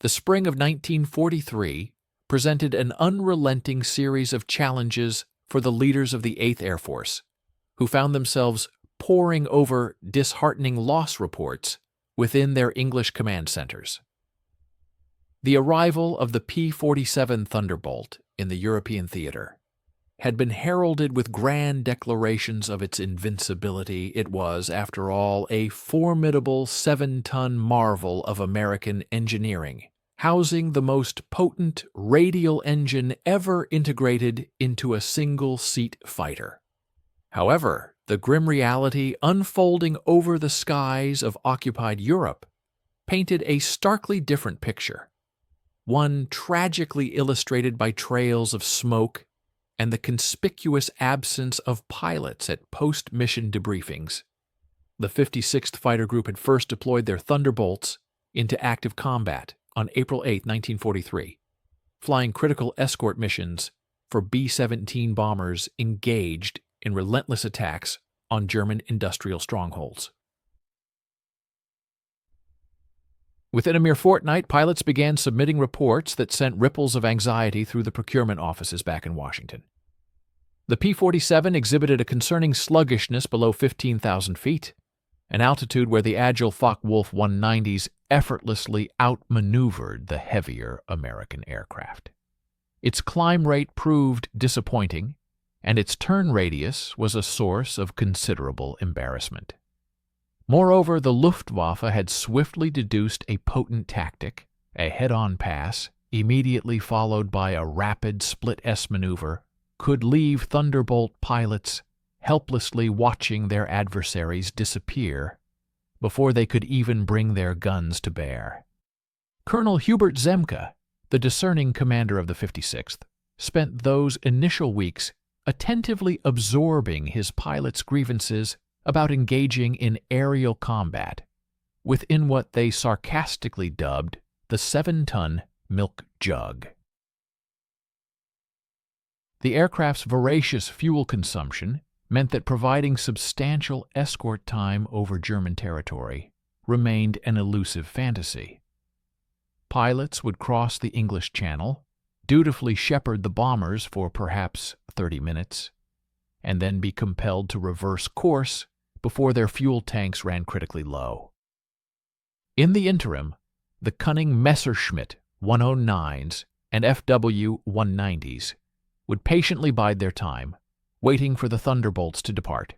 The spring of 1943 presented an unrelenting series of challenges for the leaders of the 8th Air Force, who found themselves poring over disheartening loss reports within their English command centers. The arrival of the P-47 Thunderbolt in the European theater had been heralded with grand declarations of its invincibility. It was, after all, a formidable 7-ton marvel of American engineering, housing the most potent radial engine ever integrated into a single-seat fighter. However, the grim reality unfolding over the skies of occupied Europe painted a starkly different picture, one tragically illustrated by trails of smoke and the conspicuous absence of pilots at post-mission debriefings. The 56th Fighter Group had first deployed their Thunderbolts into active combat on April 8, 1943, flying critical escort missions for B-17 bombers engaged in relentless attacks on German industrial strongholds. Within a mere fortnight, pilots began submitting reports that sent ripples of anxiety through the procurement offices back in Washington. The P-47 exhibited a concerning sluggishness below 15,000 feet, an altitude where the agile Focke-Wulf 190s effortlessly outmaneuvered the heavier American aircraft. Its climb rate proved disappointing, and its turn radius was a source of considerable embarrassment. Moreover, the Luftwaffe had swiftly deduced a potent tactic, a head-on pass, immediately followed by a rapid split-S maneuver, could leave Thunderbolt pilots helplessly watching their adversaries disappear before they could even bring their guns to bear. Colonel Hubert Zemke, the discerning commander of the 56th, spent those initial weeks attentively absorbing his pilots' grievances about engaging in aerial combat within what they sarcastically dubbed the 7-ton milk jug. The aircraft's voracious fuel consumption meant that providing substantial escort time over German territory remained an elusive fantasy. Pilots would cross the English Channel, dutifully shepherd the bombers for perhaps 30 minutes, and then be compelled to reverse course before their fuel tanks ran critically low. In the interim, the cunning Messerschmitt 109s and FW 190s would patiently bide their time, waiting for the Thunderbolts to depart,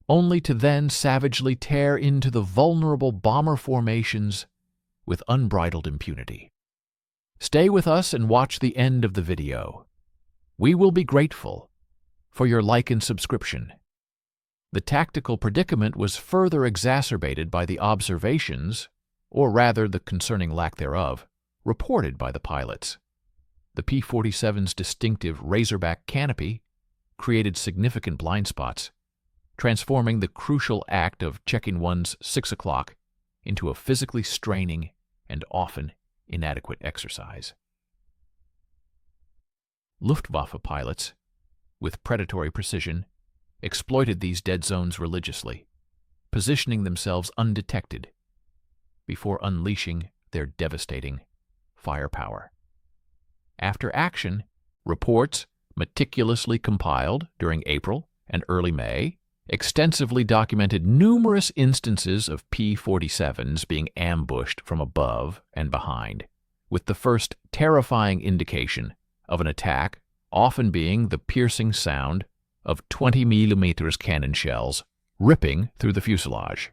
only to then savagely tear into the vulnerable bomber formations with unbridled impunity. Stay with us and watch the end of the video. We will be grateful for your like and subscription. The tactical predicament was further exacerbated by the observations, or rather the concerning lack thereof, reported by the pilots. The P-47's distinctive razorback canopy created significant blind spots, transforming the crucial act of checking one's 6 o'clock into a physically straining and often inadequate exercise. Luftwaffe pilots, with predatory precision, exploited these dead zones religiously, positioning themselves undetected before unleashing their devastating firepower. After action, reports meticulously compiled during April and early May extensively documented numerous instances of P-47s being ambushed from above and behind, with the first terrifying indication of an attack often being the piercing sound of 20 mm cannon shells ripping through the fuselage.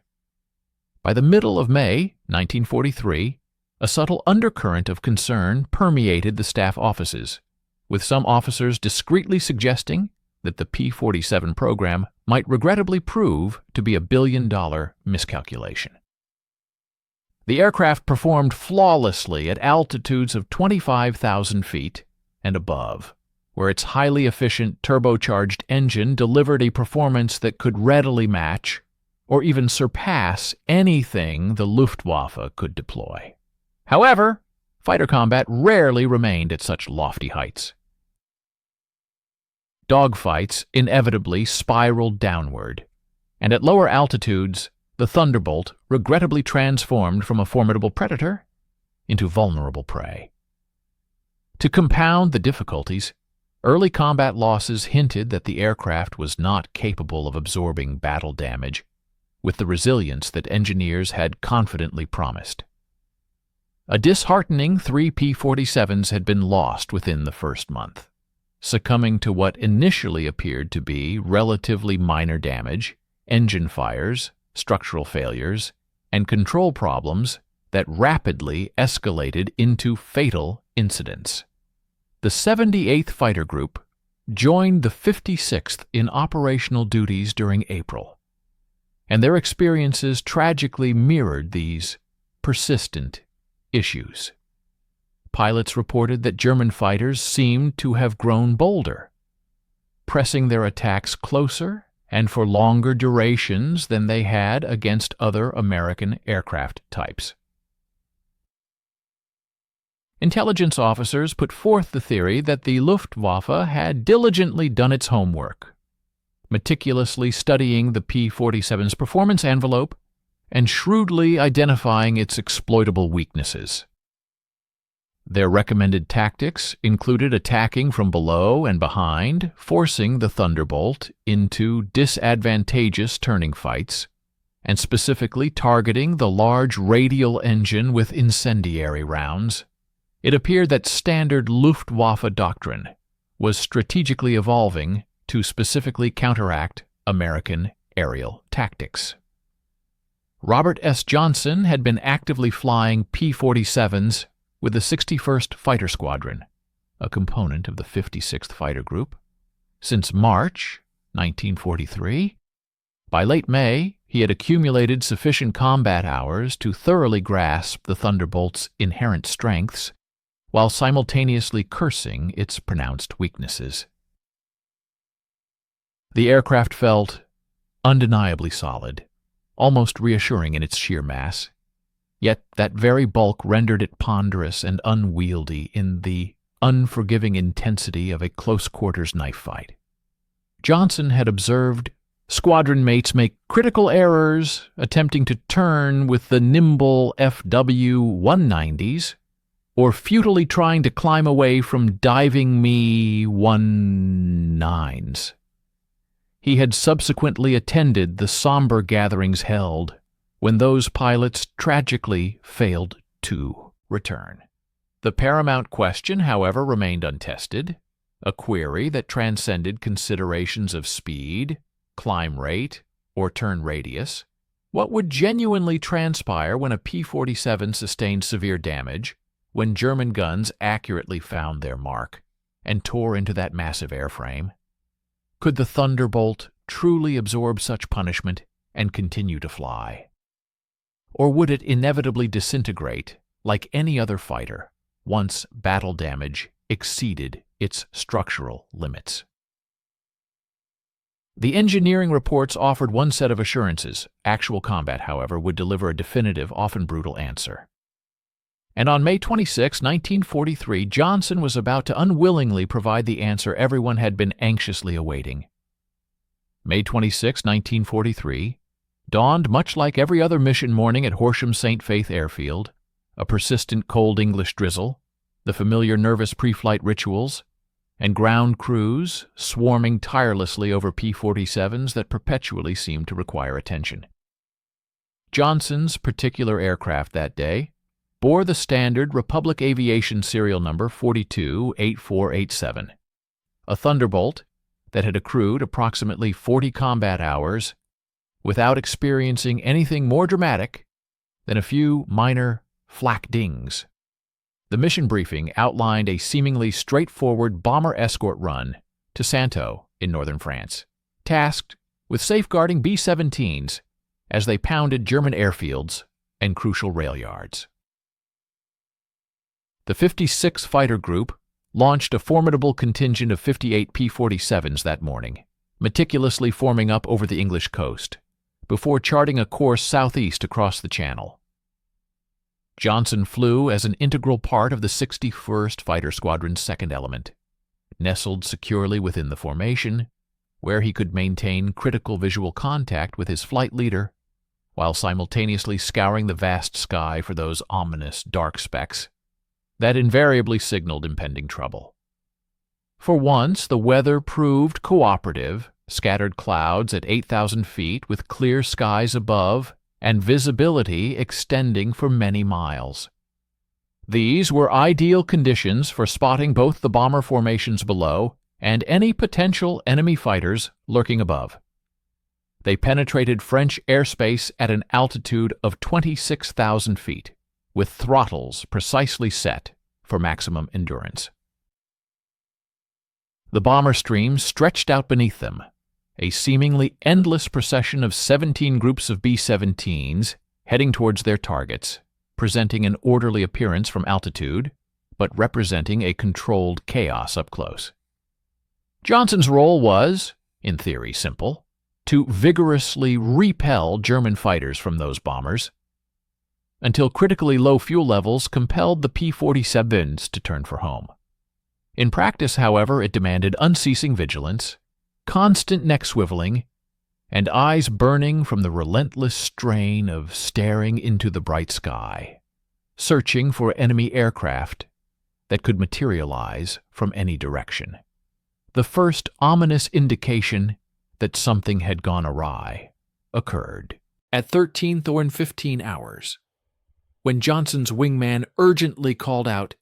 By the middle of May 1943, a subtle undercurrent of concern permeated the staff offices, with some officers discreetly suggesting that the P-47 program might regrettably prove to be a billion-dollar miscalculation. The aircraft performed flawlessly at altitudes of 25,000 feet and above, where its highly efficient turbocharged engine delivered a performance that could readily match or even surpass anything the Luftwaffe could deploy. However, fighter combat rarely remained at such lofty heights. Dogfights inevitably spiraled downward, and at lower altitudes, the Thunderbolt regrettably transformed from a formidable predator into vulnerable prey. To compound the difficulties, early combat losses hinted that the aircraft was not capable of absorbing battle damage with the resilience that engineers had confidently promised. A disheartening 3 P-47s had been lost within the first month, succumbing to what initially appeared to be relatively minor damage, engine fires, structural failures, and control problems that rapidly escalated into fatal incidents. The 78th Fighter Group joined the 56th in operational duties during April, and their experiences tragically mirrored these persistent issues. Pilots reported that German fighters seemed to have grown bolder, pressing their attacks closer and for longer durations than they had against other American aircraft types. Intelligence officers put forth the theory that the Luftwaffe had diligently done its homework, meticulously studying the P-47's performance envelope and shrewdly identifying its exploitable weaknesses. Their recommended tactics included attacking from below and behind, forcing the Thunderbolt into disadvantageous turning fights, and specifically targeting the large radial engine with incendiary rounds. It appeared that standard Luftwaffe doctrine was strategically evolving to specifically counteract American aerial tactics. Robert S. Johnson had been actively flying P-47s with the 61st Fighter Squadron, a component of the 56th Fighter Group, since March 1943. By late May, he had accumulated sufficient combat hours to thoroughly grasp the Thunderbolt's inherent strengths, while simultaneously cursing its pronounced weaknesses. The aircraft felt undeniably solid, almost reassuring in its sheer mass, yet that very bulk rendered it ponderous and unwieldy in the unforgiving intensity of a close-quarters knife fight. Johnson had observed squadron mates make critical errors attempting to turn with the nimble FW-190s, or futilely trying to climb away from diving Me-19s. He had subsequently attended the somber gatherings held when those pilots tragically failed to return. The paramount question, however, remained untested, a query that transcended considerations of speed, climb rate, or turn radius. What would genuinely transpire when a P-47 sustained severe damage, when German guns accurately found their mark and tore into that massive airframe? Could the Thunderbolt truly absorb such punishment and continue to fly? Or would it inevitably disintegrate like any other fighter once battle damage exceeded its structural limits? The engineering reports offered one set of assurances. Actual combat, however, would deliver a definitive, often brutal answer. And on May 26, 1943, Johnson was about to unwillingly provide the answer everyone had been anxiously awaiting. May 26, 1943, dawned much like every other mission morning at Horsham St. Faith Airfield, a persistent cold English drizzle, the familiar nervous pre-flight rituals, and ground crews swarming tirelessly over P-47s that perpetually seemed to require attention. Johnson's particular aircraft that day bore the standard Republic Aviation serial number 428487, a Thunderbolt that had accrued approximately 40 combat hours without experiencing anything more dramatic than a few minor flak dings. The mission briefing outlined a seemingly straightforward bomber escort run to Santo in northern France, tasked with safeguarding B-17s as they pounded German airfields and crucial rail yards. The 56th Fighter Group launched a formidable contingent of 58 P-47s that morning, meticulously forming up over the English coast, before charting a course southeast across the Channel. Johnson flew as an integral part of the 61st Fighter Squadron's second element, nestled securely within the formation, where he could maintain critical visual contact with his flight leader, while simultaneously scouring the vast sky for those ominous dark specks that invariably signaled impending trouble. For once, the weather proved cooperative, scattered clouds at 8,000 feet with clear skies above and visibility extending for many miles. These were ideal conditions for spotting both the bomber formations below and any potential enemy fighters lurking above. They penetrated French airspace at an altitude of 26,000 feet, with throttles precisely set for maximum endurance. The bomber stream stretched out beneath them, a seemingly endless procession of 17 groups of B-17s heading towards their targets, presenting an orderly appearance from altitude, but representing a controlled chaos up close. Johnson's role was, in theory, simple: to vigorously repel German fighters from those bombers, until critically low fuel levels compelled the P-47s to turn for home. In practice, however, it demanded unceasing vigilance, constant neck swiveling, and eyes burning from the relentless strain of staring into the bright sky, searching for enemy aircraft that could materialize from any direction. The first ominous indication that something had gone awry occurred at 13th or 15 hours, when Johnson's wingman urgently called out,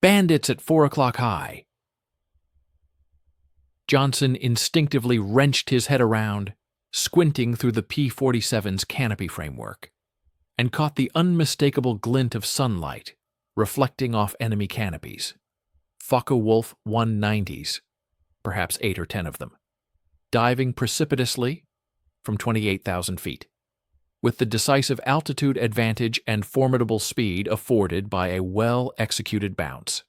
"Bandits at 4 o'clock high." Johnson instinctively wrenched his head around, squinting through the P-47's canopy framework, and caught the unmistakable glint of sunlight reflecting off enemy canopies. Focke-Wulf 190s, perhaps 8 or 10 of them, diving precipitously from 28,000 feet, with the decisive altitude advantage and formidable speed afforded by a well-executed bounce.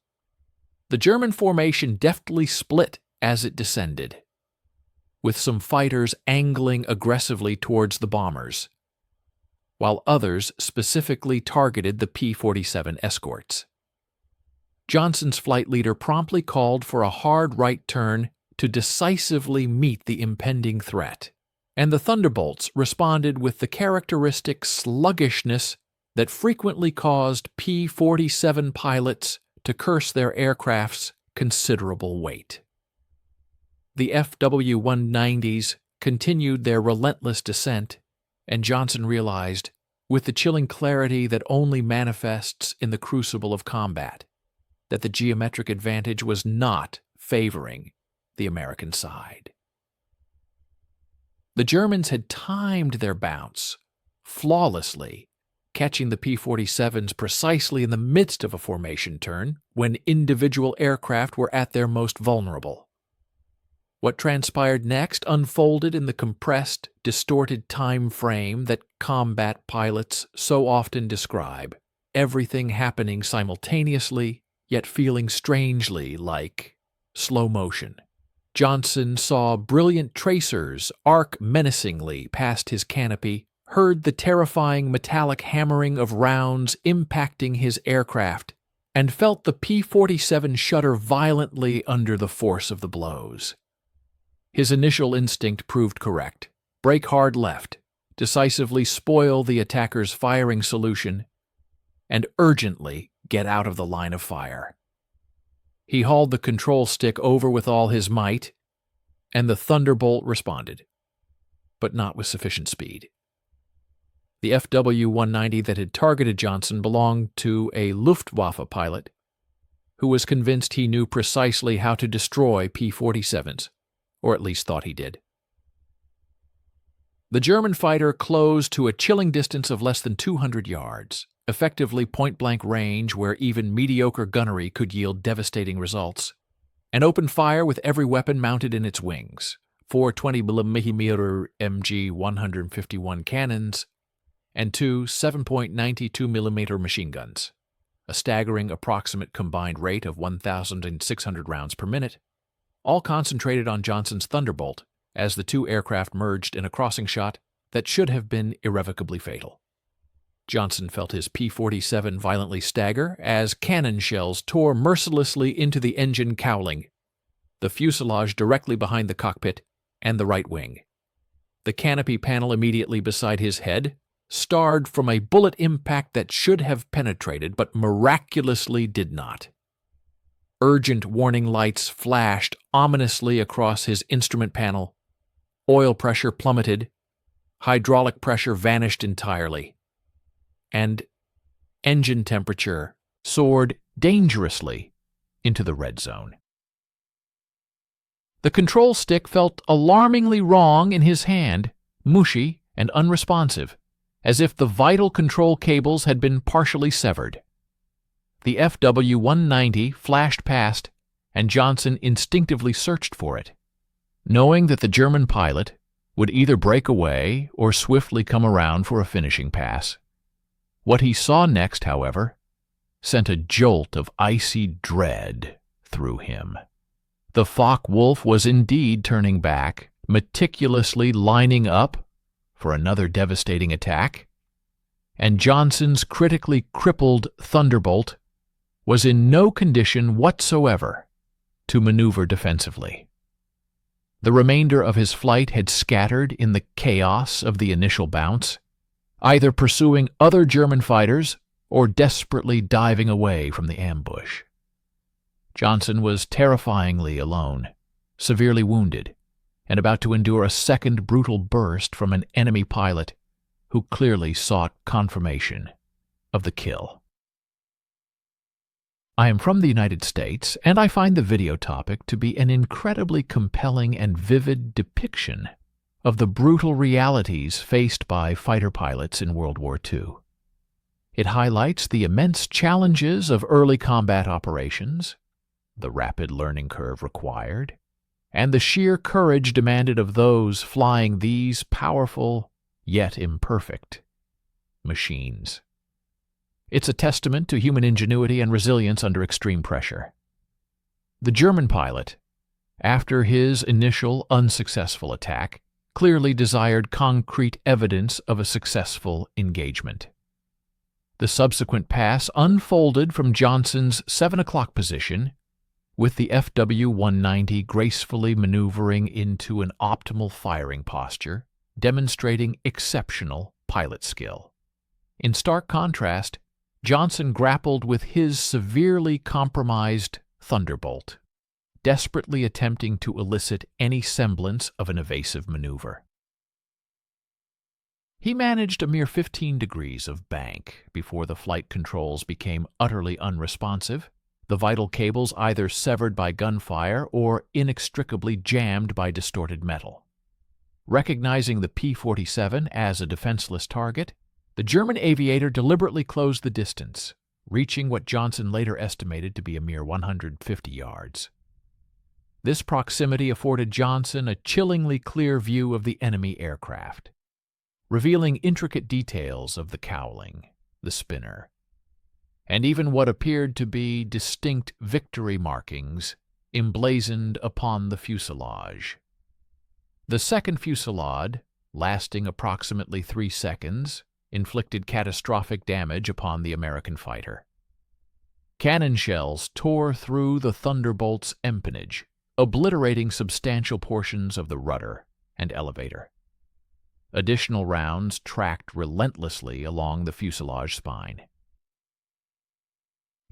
The German formation deftly split as it descended, with some fighters angling aggressively towards the bombers, while others specifically targeted the P-47 escorts. Johnson's flight leader promptly called for a hard right turn to decisively meet the impending threat, and the Thunderbolts responded with the characteristic sluggishness that frequently caused P-47 pilots to curse their aircraft's considerable weight. The FW-190s continued their relentless descent, and Johnson realized, with the chilling clarity that only manifests in the crucible of combat, that the geometric advantage was not favoring the American side. The Germans had timed their bounce flawlessly, catching the P-47s precisely in the midst of a formation turn when individual aircraft were at their most vulnerable. What transpired next unfolded in the compressed, distorted time frame that combat pilots so often describe, everything happening simultaneously, yet feeling strangely like slow motion. Johnson saw brilliant tracers arc menacingly past his canopy, heard the terrifying metallic hammering of rounds impacting his aircraft, and felt the P-47 shudder violently under the force of the blows. His initial instinct proved correct. Brake hard left, decisively spoil the attacker's firing solution, and urgently get out of the line of fire. He hauled the control stick over with all his might, and the Thunderbolt responded, but not with sufficient speed. The FW-190 that had targeted Johnson belonged to a Luftwaffe pilot who was convinced he knew precisely how to destroy P-47s, or at least thought he did. The German fighter closed to a chilling distance of less than 200 yards, effectively point-blank range where even mediocre gunnery could yield devastating results, and opened fire with every weapon mounted in its wings: 4 20mm MG-151 cannons and 2 7.92mm machine guns, a staggering approximate combined rate of 1,600 rounds per minute, all concentrated on Johnson's Thunderbolt as the two aircraft merged in a crossing shot that should have been irrevocably fatal. Johnson felt his P-47 violently stagger as cannon shells tore mercilessly into the engine cowling, the fuselage directly behind the cockpit, and the right wing. The canopy panel immediately beside his head starred from a bullet impact that should have penetrated but miraculously did not. Urgent warning lights flashed ominously across his instrument panel. Oil pressure plummeted. Hydraulic pressure vanished entirely. And engine temperature soared dangerously into the red zone. The control stick felt alarmingly wrong in his hand, mushy and unresponsive, as if the vital control cables had been partially severed. The FW-190 flashed past, and Johnson instinctively searched for it, knowing that the German pilot would either break away or swiftly come around for a finishing pass. What he saw next, however, sent a jolt of icy dread through him. The Focke-Wulf was indeed turning back, meticulously lining up for another devastating attack, and Johnson's critically crippled Thunderbolt was in no condition whatsoever to maneuver defensively. The remainder of his flight had scattered in the chaos of the initial bounce, either pursuing other German fighters or desperately diving away from the ambush. Johnson was terrifyingly alone, severely wounded, and about to endure a second brutal burst from an enemy pilot who clearly sought confirmation of the kill. I am from the United States, and I find the video topic to be an incredibly compelling and vivid depiction of the brutal realities faced by fighter pilots in World War II. It highlights the immense challenges of early combat operations, the rapid learning curve required, and the sheer courage demanded of those flying these powerful yet imperfect machines. It's a testament to human ingenuity and resilience under extreme pressure. The German pilot, after his initial unsuccessful attack, clearly desired concrete evidence of a successful engagement. The subsequent pass unfolded from Johnson's 7 o'clock position, with the FW-190 gracefully maneuvering into an optimal firing posture, demonstrating exceptional pilot skill. In stark contrast, Johnson grappled with his severely compromised Thunderbolt, desperately attempting to elicit any semblance of an evasive maneuver. He managed a mere 15 degrees of bank before the flight controls became utterly unresponsive, the vital cables either severed by gunfire or inextricably jammed by distorted metal. Recognizing the P-47 as a defenseless target, the German aviator deliberately closed the distance, reaching what Johnson later estimated to be a mere 150 yards. This proximity afforded Johnson a chillingly clear view of the enemy aircraft, revealing intricate details of the cowling, the spinner, and even what appeared to be distinct victory markings emblazoned upon the fuselage. The second fusillade, lasting approximately 3 seconds, inflicted catastrophic damage upon the American fighter. Cannon shells tore through the Thunderbolt's empennage, obliterating substantial portions of the rudder and elevator. Additional rounds tracked relentlessly along the fuselage spine.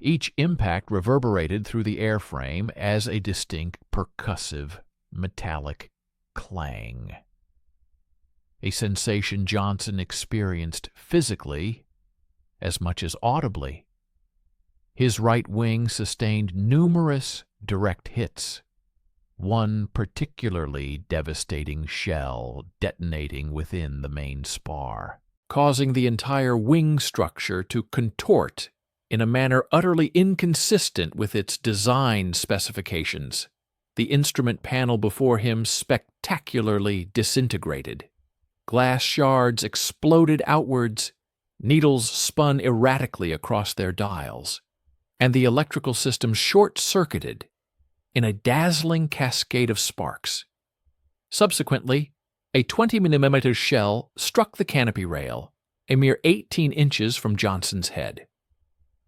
Each impact reverberated through the airframe as a distinct percussive, metallic clang. A sensation Johnson experienced physically as much as audibly. His right wing sustained numerous direct hits, one particularly devastating shell detonating within the main spar, causing the entire wing structure to contort in a manner utterly inconsistent with its design specifications. The instrument panel before him spectacularly disintegrated. Glass shards exploded outwards, needles spun erratically across their dials, and the electrical system short-circuited in a dazzling cascade of sparks. Subsequently, a 20mm shell struck the canopy rail, a mere 18 inches from Johnson's head.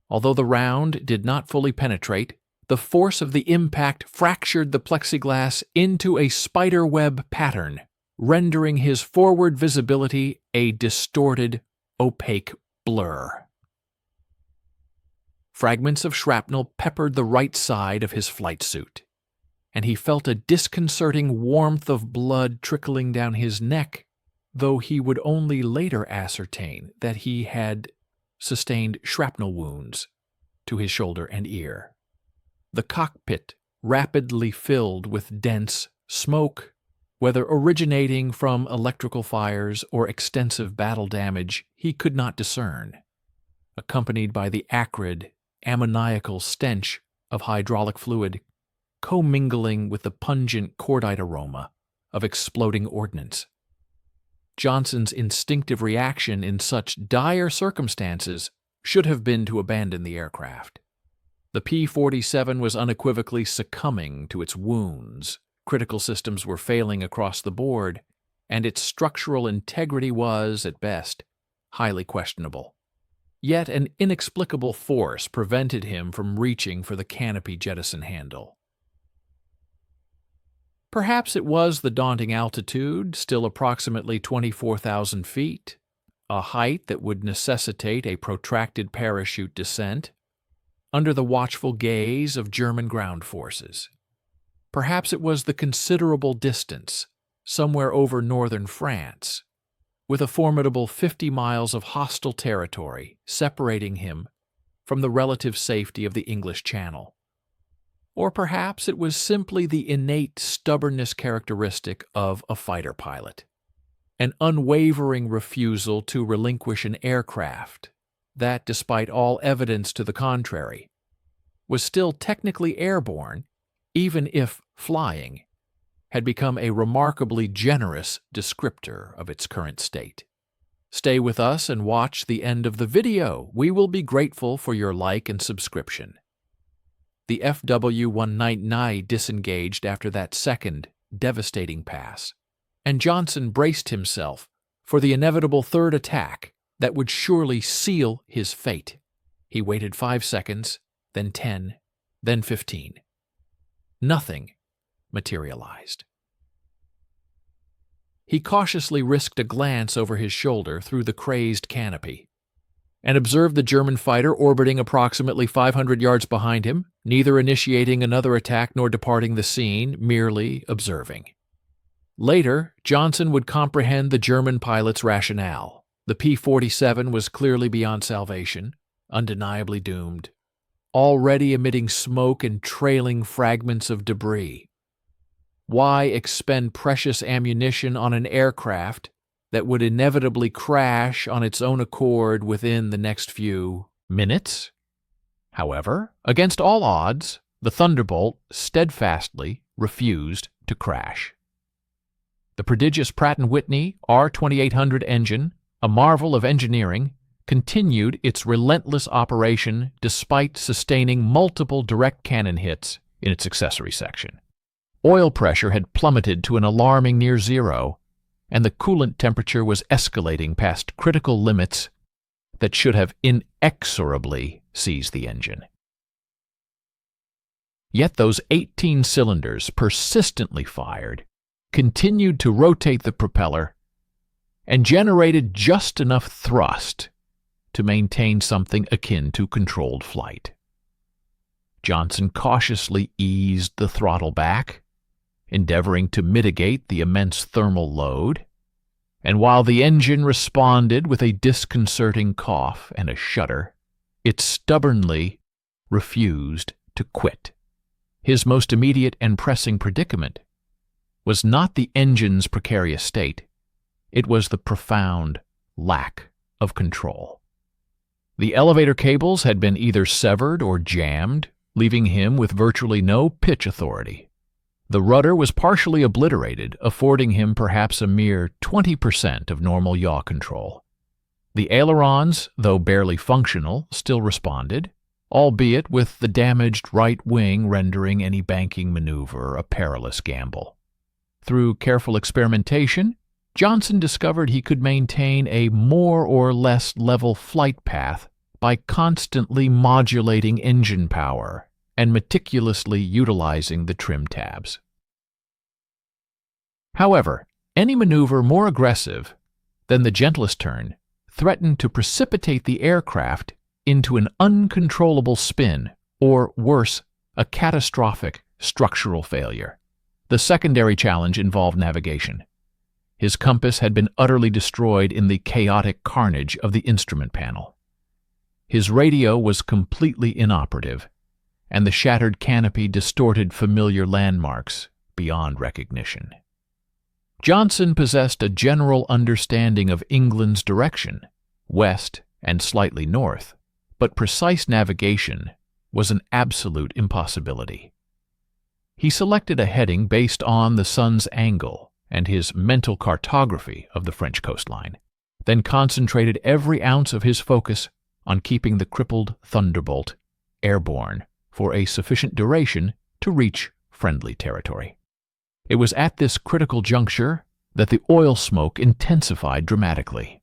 Although the round did not fully penetrate, the force of the impact fractured the plexiglass into a spiderweb pattern, rendering his forward visibility a distorted opaque blur. Fragments of shrapnel peppered the right side of his flight suit, and he felt a disconcerting warmth of blood trickling down his neck, though he would only later ascertain that he had sustained shrapnel wounds to his shoulder and ear. The cockpit rapidly filled with dense smoke, whether originating from electrical fires or extensive battle damage he could not discern, accompanied by the acrid, ammoniacal stench of hydraulic fluid commingling with the pungent cordite aroma of exploding ordnance. Johnson's instinctive reaction in such dire circumstances should have been to abandon the aircraft. The P-47 was unequivocally succumbing to its wounds, critical systems were failing across the board, and its structural integrity was, at best, highly questionable. Yet an inexplicable force prevented him from reaching for the canopy jettison handle. Perhaps it was the daunting altitude, still approximately 24,000 feet, a height that would necessitate a protracted parachute descent, under the watchful gaze of German ground forces. Perhaps it was the considerable distance, somewhere over northern France, with a formidable 50 miles of hostile territory separating him from the relative safety of the English Channel. Or perhaps it was simply the innate stubbornness characteristic of a fighter pilot, an unwavering refusal to relinquish an aircraft that, despite all evidence to the contrary, was still technically airborne, even if flying, had become a remarkably generous descriptor of its current state. Stay with us and watch the end of the video. We will be grateful for your like and subscription. The FW-199 disengaged after that second, devastating pass, and Johnson braced himself for the inevitable third attack that would surely seal his fate. He waited 5 seconds, then 10, then 15. Nothing materialized. He cautiously risked a glance over his shoulder through the crazed canopy and observed the German fighter orbiting approximately 500 yards behind him, neither initiating another attack nor departing the scene, merely observing. Later, Johnson would comprehend the German pilot's rationale. The P-47 was clearly beyond salvation, undeniably doomed, already emitting smoke and trailing fragments of debris. Why expend precious ammunition on an aircraft that would inevitably crash on its own accord within the next few minutes? However, against all odds, the Thunderbolt steadfastly refused to crash. The prodigious Pratt & Whitney R2800 engine, a marvel of engineering, continued its relentless operation despite sustaining multiple direct cannon hits in its accessory section. Oil pressure had plummeted to an alarming near zero, and the coolant temperature was escalating past critical limits that should have inexorably seized the engine. Yet those 18 cylinders persistently fired, continued to rotate the propeller, and generated just enough thrust to maintain something akin to controlled flight. Johnson cautiously eased the throttle back, endeavoring to mitigate the immense thermal load, and while the engine responded with a disconcerting cough and a shudder, it stubbornly refused to quit. His most immediate and pressing predicament was not the engine's precarious state, it was the profound lack of control. The elevator cables had been either severed or jammed, leaving him with virtually no pitch authority. The rudder was partially obliterated, affording him perhaps a mere 20% of normal yaw control. The ailerons, though barely functional, still responded, albeit with the damaged right wing rendering any banking maneuver a perilous gamble. Through careful experimentation, Johnson discovered he could maintain a more or less level flight path by constantly modulating engine power and meticulously utilizing the trim tabs. However, any maneuver more aggressive than the gentlest turn threatened to precipitate the aircraft into an uncontrollable spin, or worse, a catastrophic structural failure. The secondary challenge involved navigation. His compass had been utterly destroyed in the chaotic carnage of the instrument panel. His radio was completely inoperative, and the shattered canopy distorted familiar landmarks beyond recognition. Johnson possessed a general understanding of England's direction, west and slightly north, but precise navigation was an absolute impossibility. He selected a heading based on the sun's angle and his mental cartography of the French coastline, then concentrated every ounce of his focus on keeping the crippled Thunderbolt airborne for a sufficient duration to reach friendly territory. It was at this critical juncture that the oil smoke intensified dramatically.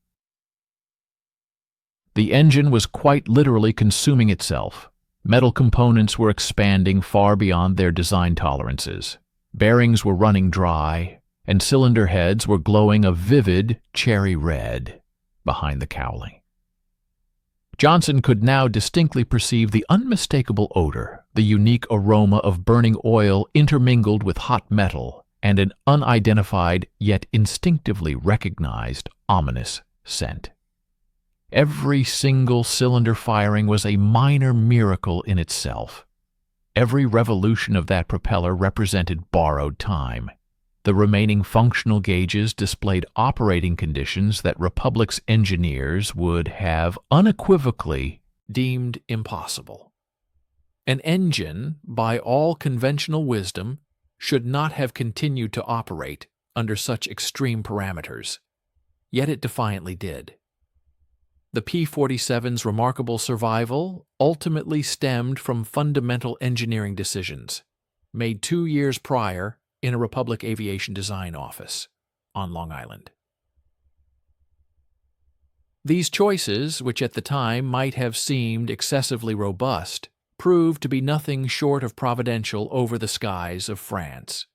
The engine was quite literally consuming itself. Metal components were expanding far beyond their design tolerances. Bearings were running dry, and cylinder heads were glowing a vivid cherry red behind the cowling. Johnson could now distinctly perceive the unmistakable odor, the unique aroma of burning oil intermingled with hot metal, and an unidentified yet instinctively recognized ominous scent. Every single cylinder firing was a minor miracle in itself. Every revolution of that propeller represented borrowed time. The remaining functional gauges displayed operating conditions that Republic's engineers would have unequivocally deemed impossible. An engine, by all conventional wisdom, should not have continued to operate under such extreme parameters, yet it defiantly did. The P-47's remarkable survival ultimately stemmed from fundamental engineering decisions made 2 years prior in a Republic Aviation Design office on Long Island. These choices, which at the time might have seemed excessively robust, proved to be nothing short of providential over the skies of France.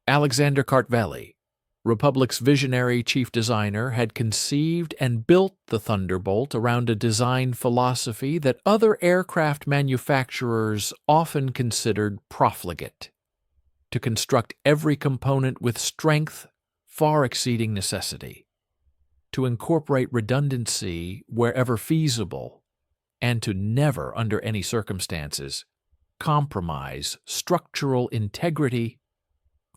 Alexander Kartveli, Republic's visionary chief designer, had conceived and built the Thunderbolt around a design philosophy that other aircraft manufacturers often considered profligate: to construct every component with strength far exceeding necessity, to incorporate redundancy wherever feasible, and to never, under any circumstances, compromise structural integrity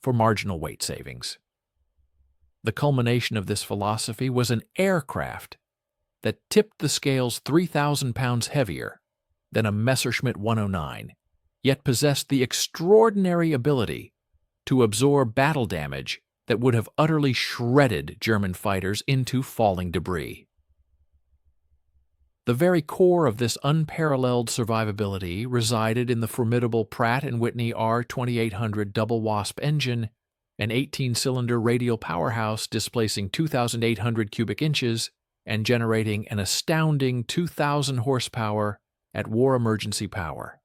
for marginal weight savings. The culmination of this philosophy was an aircraft that tipped the scales 3,000 pounds heavier than a Messerschmitt 109, yet possessed the extraordinary ability to absorb battle damage that would have utterly shredded German fighters into falling debris. The very core of this unparalleled survivability resided in the formidable Pratt & Whitney R2800 double wasp engine, an 18-cylinder radial powerhouse displacing 2,800 cubic inches and generating an astounding 2,000 horsepower at war emergency power.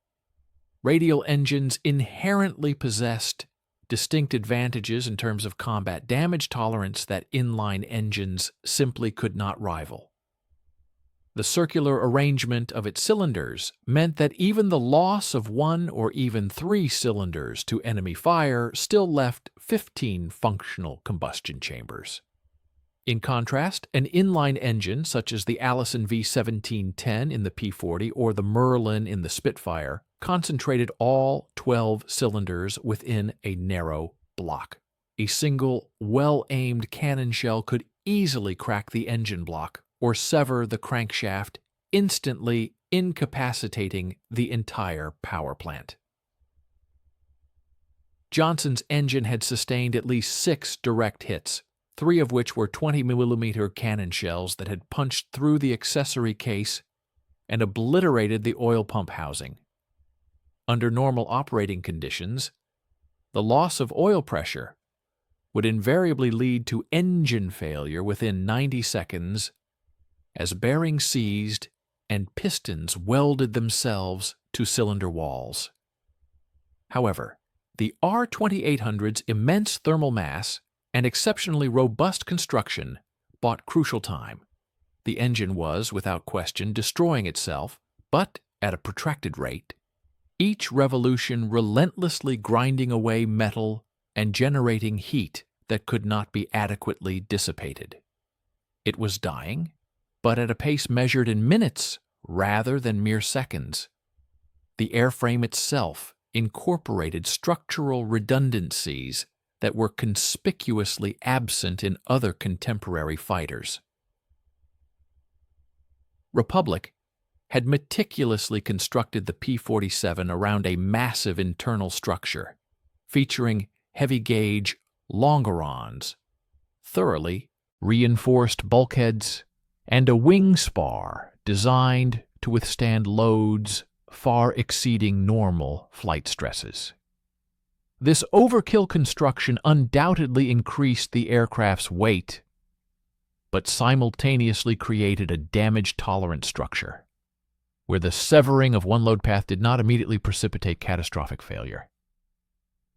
Radial engines inherently possessed distinct advantages in terms of combat damage tolerance that inline engines simply could not rival. The circular arrangement of its cylinders meant that even the loss of 1 or even 3 cylinders to enemy fire still left 15 functional combustion chambers. In contrast, an inline engine such as the Allison V1710 in the P-40 or the Merlin in the Spitfire concentrated all 12 cylinders within a narrow block. A single, well-aimed cannon shell could easily crack the engine block or sever the crankshaft, instantly incapacitating the entire power plant. Johnson's engine had sustained at least 6 direct hits, 3 of which were 20mm cannon shells that had punched through the accessory case and obliterated the oil pump housing. Under normal operating conditions, the loss of oil pressure would invariably lead to engine failure within 90 seconds as bearings seized and pistons welded themselves to cylinder walls. However, the R2800's immense thermal mass and exceptionally robust construction bought crucial time, The engine was, without question, destroying itself, but at a protracted rate, each revolution relentlessly grinding away metal and generating heat that could not be adequately dissipated. It was dying, but at a pace measured in minutes rather than mere seconds. The airframe itself incorporated structural redundancies that were conspicuously absent in other contemporary fighters. Republic had meticulously constructed the P-47 around a massive internal structure, featuring heavy-gauge longerons, thoroughly reinforced bulkheads, and a wing spar designed to withstand loads far exceeding normal flight stresses. This overkill construction undoubtedly increased the aircraft's weight, but simultaneously created a damage-tolerant structure, where the severing of one load path did not immediately precipitate catastrophic failure.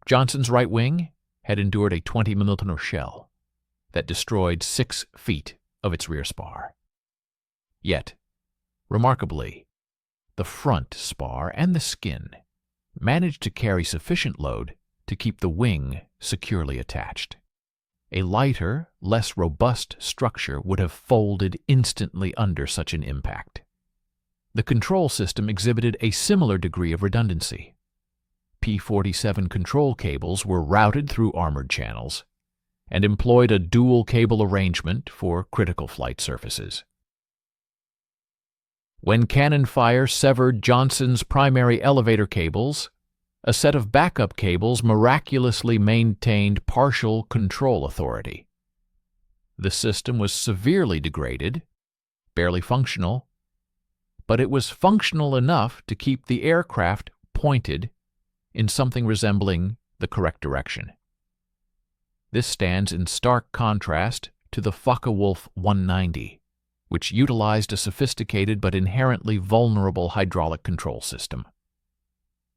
Johnson's right wing had endured a 20 milliton shell that destroyed 6 feet of its rear spar. Yet, remarkably, the front spar and the skin managed to carry sufficient load to keep the wing securely attached. A lighter, less robust structure would have folded instantly under such an impact. The control system exhibited a similar degree of redundancy. P-47 control cables were routed through armored channels and employed a dual cable arrangement for critical flight surfaces. When cannon fire severed Johnson's primary elevator cables, a set of backup cables miraculously maintained partial control authority. The system was severely degraded, barely functional, but it was functional enough to keep the aircraft pointed in something resembling the correct direction. This stands in stark contrast to the Focke-Wulf 190, which utilized a sophisticated but inherently vulnerable hydraulic control system.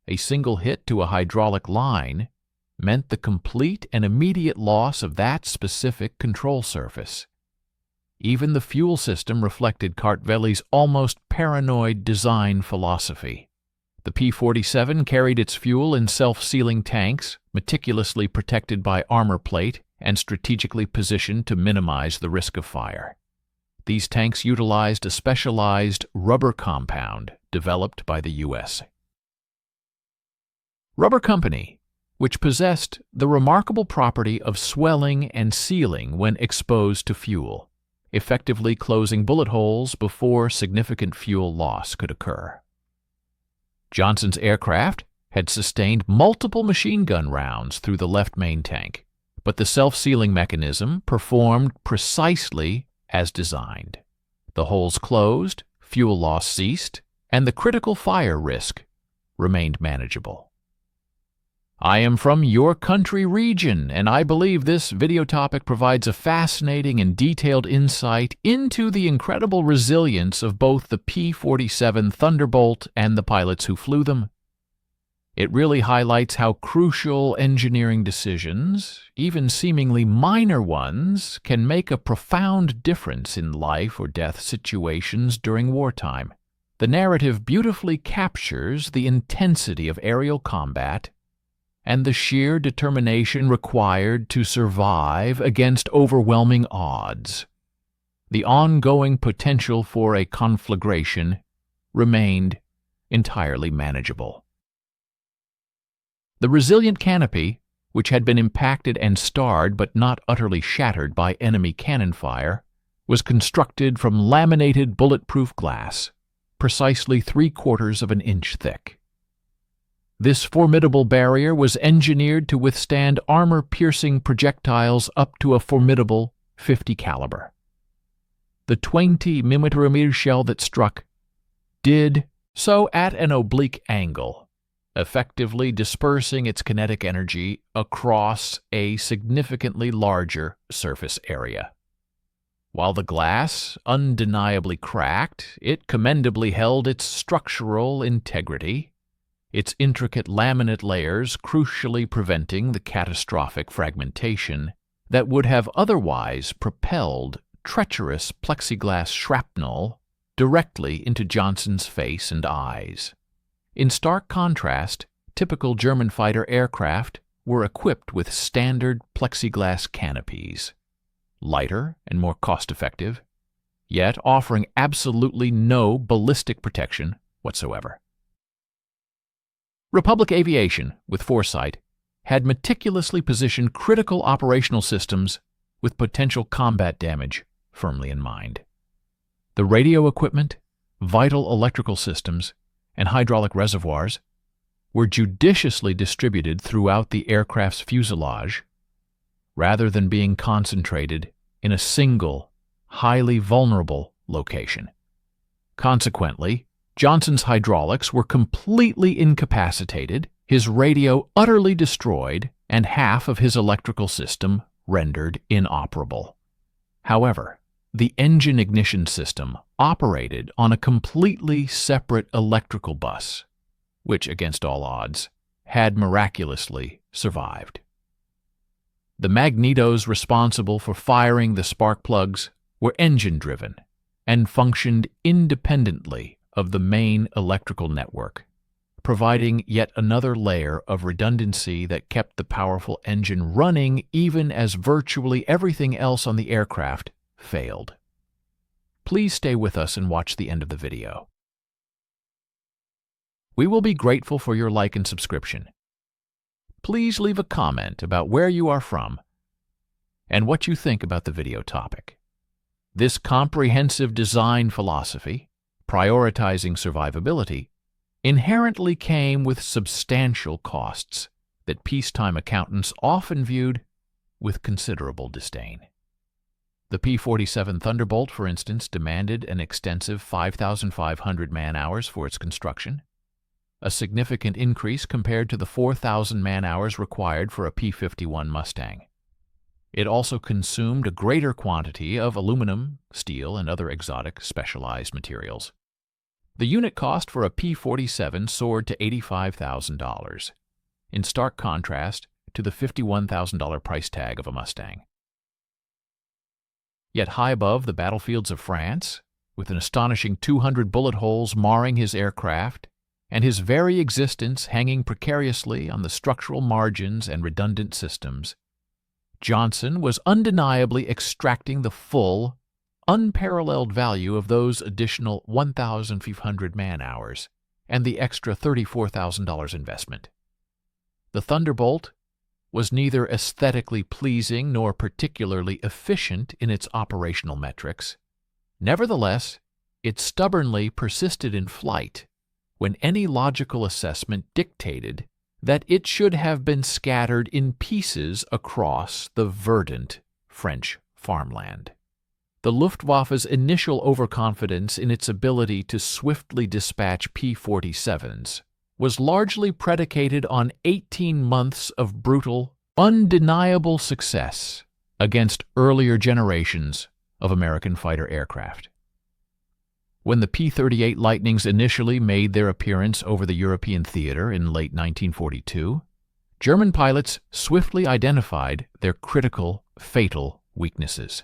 A single hit to a hydraulic line meant the complete and immediate loss of that specific control surface. Even the fuel system reflected Kartveli's almost paranoid design philosophy. The P-47 carried its fuel in self-sealing tanks, meticulously protected by armor plate and strategically positioned to minimize the risk of fire. These tanks utilized a specialized rubber compound developed by the U.S. Rubber Company, which possessed the remarkable property of swelling and sealing when exposed to fuel, effectively closing bullet holes before significant fuel loss could occur. Johnson's aircraft had sustained multiple machine gun rounds through the left main tank, but the self-sealing mechanism performed precisely as designed. The holes closed, fuel loss ceased, and the critical fire risk remained manageable. I am from your country region, and I believe this video topic provides a fascinating and detailed insight into the incredible resilience of both the P-47 Thunderbolt and the pilots who flew them. It really highlights how crucial engineering decisions, even seemingly minor ones, can make a profound difference in life or death situations during wartime. The narrative beautifully captures the intensity of aerial combat and the sheer determination required to survive against overwhelming odds. The ongoing potential for a conflagration remained entirely manageable. The resilient canopy, which had been impacted and starred but not utterly shattered by enemy cannon fire, was constructed from laminated bulletproof glass, precisely 3/4 of an inch thick. This formidable barrier was engineered to withstand armor-piercing projectiles up to a formidable .50 caliber. The 20mm shell that struck did so at an oblique angle, effectively dispersing its kinetic energy across a significantly larger surface area. While the glass undeniably cracked, it commendably held its structural integrity, its intricate laminate layers crucially preventing the catastrophic fragmentation that would have otherwise propelled treacherous plexiglass shrapnel directly into Johnson's face and eyes. In stark contrast, typical German fighter aircraft were equipped with standard plexiglass canopies, lighter and more cost-effective, yet offering absolutely no ballistic protection whatsoever. Republic Aviation, with foresight, had meticulously positioned critical operational systems with potential combat damage firmly in mind. The radio equipment, vital electrical systems, and hydraulic reservoirs were judiciously distributed throughout the aircraft's fuselage, rather than being concentrated in a single, highly vulnerable location. Consequently, Johnson's hydraulics were completely incapacitated, his radio utterly destroyed, and half of his electrical system rendered inoperable. However, the engine ignition system operated on a completely separate electrical bus, which, against all odds, had miraculously survived. The magnetos responsible for firing the spark plugs were engine-driven and functioned independently of the main electrical network, providing yet another layer of redundancy that kept the powerful engine running even as virtually everything else on the aircraft failed. Please stay with us and watch the end of the video. We will be grateful for your like and subscription. Please leave a comment about where you are from and what you think about the video topic. This comprehensive design philosophy, prioritizing survivability, inherently came with substantial costs that peacetime accountants often viewed with considerable disdain. The P-47 Thunderbolt, for instance, demanded an extensive 5,500 man-hours for its construction, a significant increase compared to the 4,000 man-hours required for a P-51 Mustang. It also consumed a greater quantity of aluminum, steel, and other exotic specialized materials. The unit cost for a P-47 soared to $85,000, in stark contrast to the $51,000 price tag of a Mustang. Yet high above the battlefields of France, with an astonishing 200 bullet holes marring his aircraft, and his very existence hanging precariously on the structural margins and redundant systems, Johnson was undeniably extracting the full, unparalleled value of those additional 1,500 man-hours and the extra $34,000 investment. The Thunderbolt was neither aesthetically pleasing nor particularly efficient in its operational metrics. Nevertheless, it stubbornly persisted in flight when any logical assessment dictated that it should have been scattered in pieces across the verdant French farmland. The Luftwaffe's initial overconfidence in its ability to swiftly dispatch P-47s was largely predicated on 18 months of brutal, undeniable success against earlier generations of American fighter aircraft. When the P-38 Lightnings initially made their appearance over the European theater in late 1942, German pilots swiftly identified their critical, fatal weaknesses.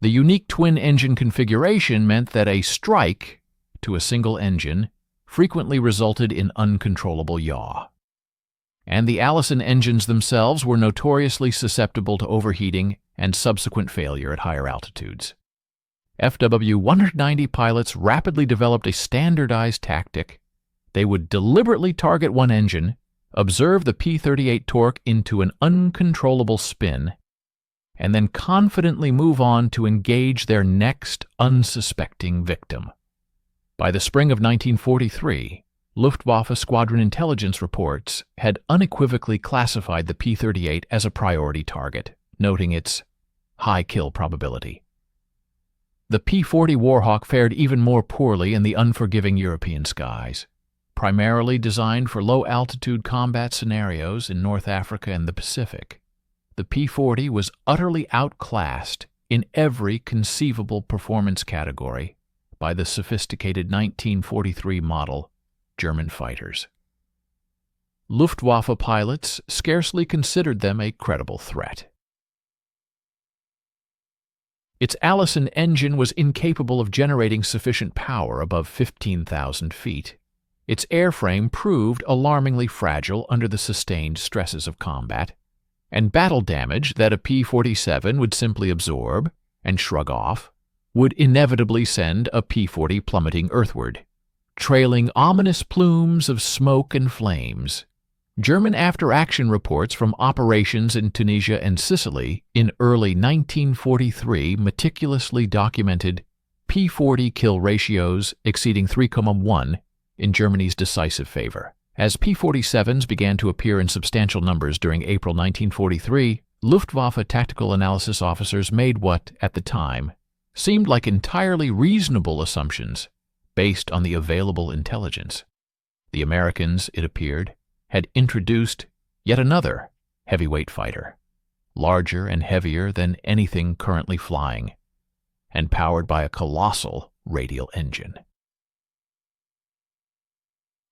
The unique twin-engine configuration meant that a strike to a single engine frequently resulted in uncontrollable yaw. And the Allison engines themselves were notoriously susceptible to overheating and subsequent failure at higher altitudes. FW-190 pilots rapidly developed a standardized tactic. They would deliberately target one engine, observe the P-38 torque into an uncontrollable spin, and then confidently move on to engage their next unsuspecting victim. By the spring of 1943, Luftwaffe squadron intelligence reports had unequivocally classified the P-38 as a priority target, noting its high kill probability. The P-40 Warhawk fared even more poorly in the unforgiving European skies. Primarily designed for low-altitude combat scenarios in North Africa and the Pacific, the P-40 was utterly outclassed in every conceivable performance category by the sophisticated 1943 model German fighters. Luftwaffe pilots scarcely considered them a credible threat. Its Allison engine was incapable of generating sufficient power above 15,000 feet. Its airframe proved alarmingly fragile under the sustained stresses of combat, and battle damage that a P-47 would simply absorb and shrug off would inevitably send a P-40 plummeting earthward, trailing ominous plumes of smoke and flames. German after-action reports from operations in Tunisia and Sicily in early 1943 meticulously documented P-40 kill ratios exceeding 3,1 in Germany's decisive favor. As P-47s began to appear in substantial numbers during April 1943, Luftwaffe tactical analysis officers made what, at the time, seemed like entirely reasonable assumptions based on the available intelligence. The Americans, it appeared, had introduced yet another heavyweight fighter, larger and heavier than anything currently flying, and powered by a colossal radial engine.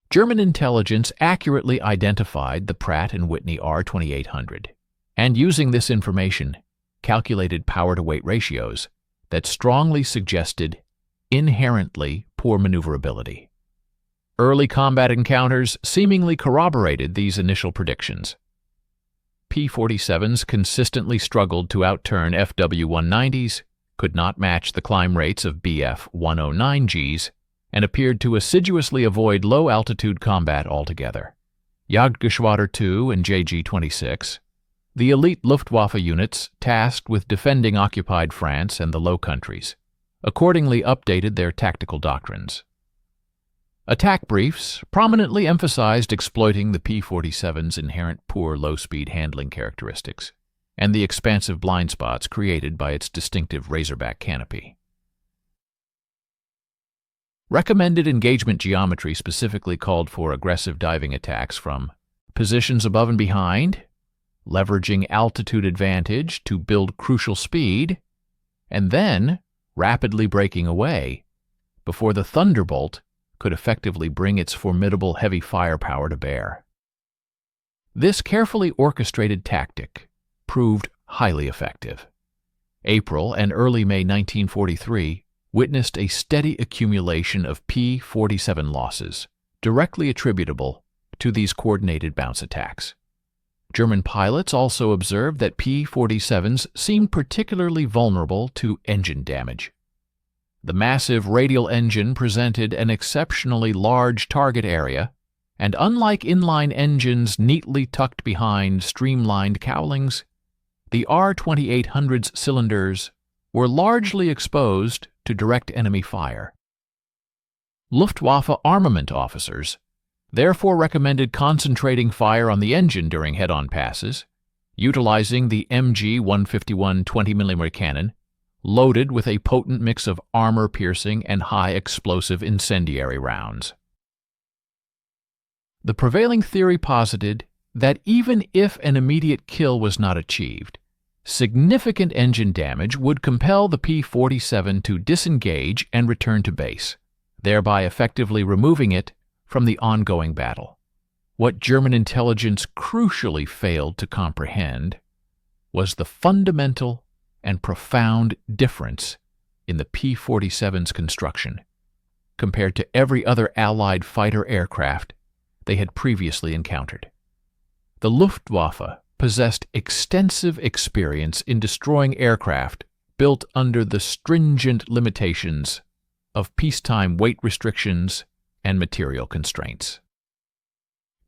German intelligence accurately identified the Pratt & Whitney R-2800, and using this information, calculated power-to-weight ratios that strongly suggested inherently poor maneuverability. Early combat encounters seemingly corroborated these initial predictions. P-47s consistently struggled to outturn FW-190s, could not match the climb rates of Bf-109Gs, and appeared to assiduously avoid low-altitude combat altogether. Jagdgeschwader II and JG-26, the elite Luftwaffe units tasked with defending occupied France and the Low Countries, accordingly updated their tactical doctrines. Attack briefs prominently emphasized exploiting the P-47's inherent poor low-speed handling characteristics and the expansive blind spots created by its distinctive razorback canopy. Recommended engagement geometry specifically called for aggressive diving attacks from positions above and behind, leveraging altitude advantage to build crucial speed, and then rapidly breaking away before the Thunderbolt could effectively bring its formidable heavy firepower to bear. This carefully orchestrated tactic proved highly effective. April and early May 1943 witnessed a steady accumulation of P-47 losses, directly attributable to these coordinated bounce attacks. German pilots also observed that P-47s seemed particularly vulnerable to engine damage. The massive radial engine presented an exceptionally large target area, and unlike inline engines neatly tucked behind streamlined cowlings, the R-2800's cylinders were largely exposed to direct enemy fire. Luftwaffe armament officers therefore recommended concentrating fire on the engine during head-on passes, utilizing the MG-151 20mm cannon loaded with a potent mix of armor-piercing and high-explosive incendiary rounds. The prevailing theory posited that even if an immediate kill was not achieved, significant engine damage would compel the P-47 to disengage and return to base, thereby effectively removing it from the ongoing battle. What German intelligence crucially failed to comprehend was the fundamental and profound difference in the P-47's construction compared to every other Allied fighter aircraft they had previously encountered. The Luftwaffe possessed extensive experience in destroying aircraft built under the stringent limitations of peacetime weight restrictions and material constraints.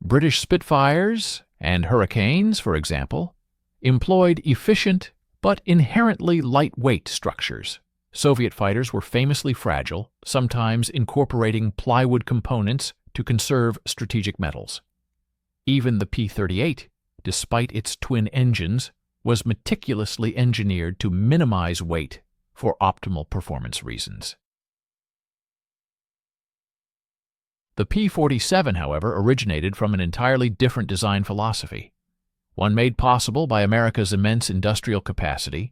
British Spitfires and Hurricanes, for example, employed efficient but inherently lightweight structures. Soviet fighters were famously fragile, sometimes incorporating plywood components to conserve strategic metals. Even the P-38, despite its twin engines, was meticulously engineered to minimize weight for optimal performance reasons. The P-47, however, originated from an entirely different design philosophy, one made possible by America's immense industrial capacity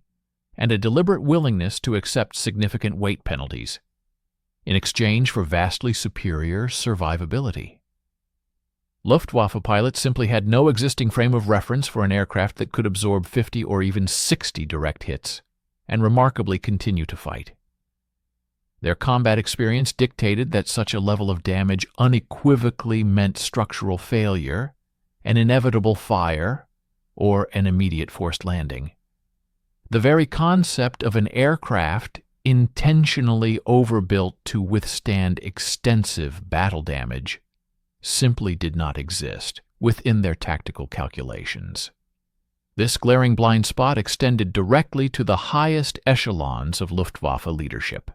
and a deliberate willingness to accept significant weight penalties in exchange for vastly superior survivability. Luftwaffe pilots simply had no existing frame of reference for an aircraft that could absorb 50 or even 60 direct hits, and remarkably continue to fight. Their combat experience dictated that such a level of damage unequivocally meant structural failure, an inevitable fire, or an immediate forced landing. The very concept of an aircraft intentionally overbuilt to withstand extensive battle damage simply did not exist within their tactical calculations. This glaring blind spot extended directly to the highest echelons of Luftwaffe leadership.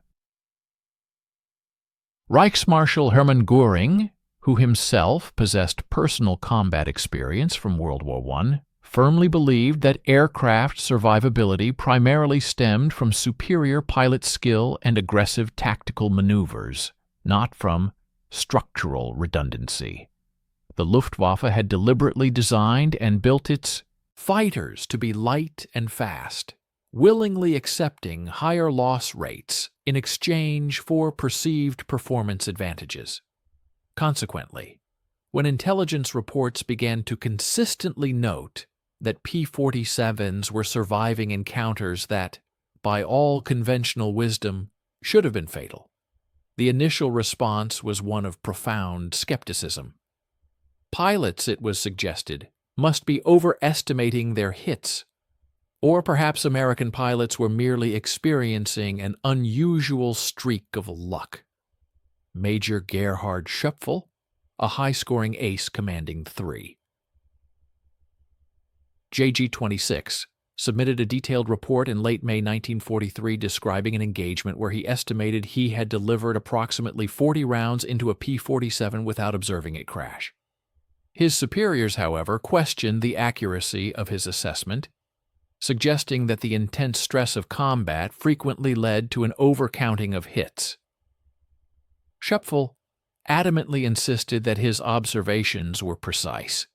Reichsmarschall Hermann Göring, who himself possessed personal combat experience from World War I, firmly believed that aircraft survivability primarily stemmed from superior pilot skill and aggressive tactical maneuvers, not from structural redundancy. The Luftwaffe had deliberately designed and built its fighters to be light and fast, willingly accepting higher loss rates in exchange for perceived performance advantages. Consequently, when intelligence reports began to consistently note that P-47s were surviving encounters that, by all conventional wisdom, should have been fatal, the initial response was one of profound skepticism. Pilots, it was suggested, must be overestimating their hits, or perhaps American pilots were merely experiencing an unusual streak of luck. Major Gerhard Schöpfel, a high-scoring ace commanding 3. JG-26 submitted a detailed report in late May 1943 describing an engagement where he estimated he had delivered approximately 40 rounds into a P-47 without observing it crash. His superiors, however, questioned the accuracy of his assessment, suggesting that the intense stress of combat frequently led to an overcounting of hits. Schöpfel adamantly insisted that his observations were precise.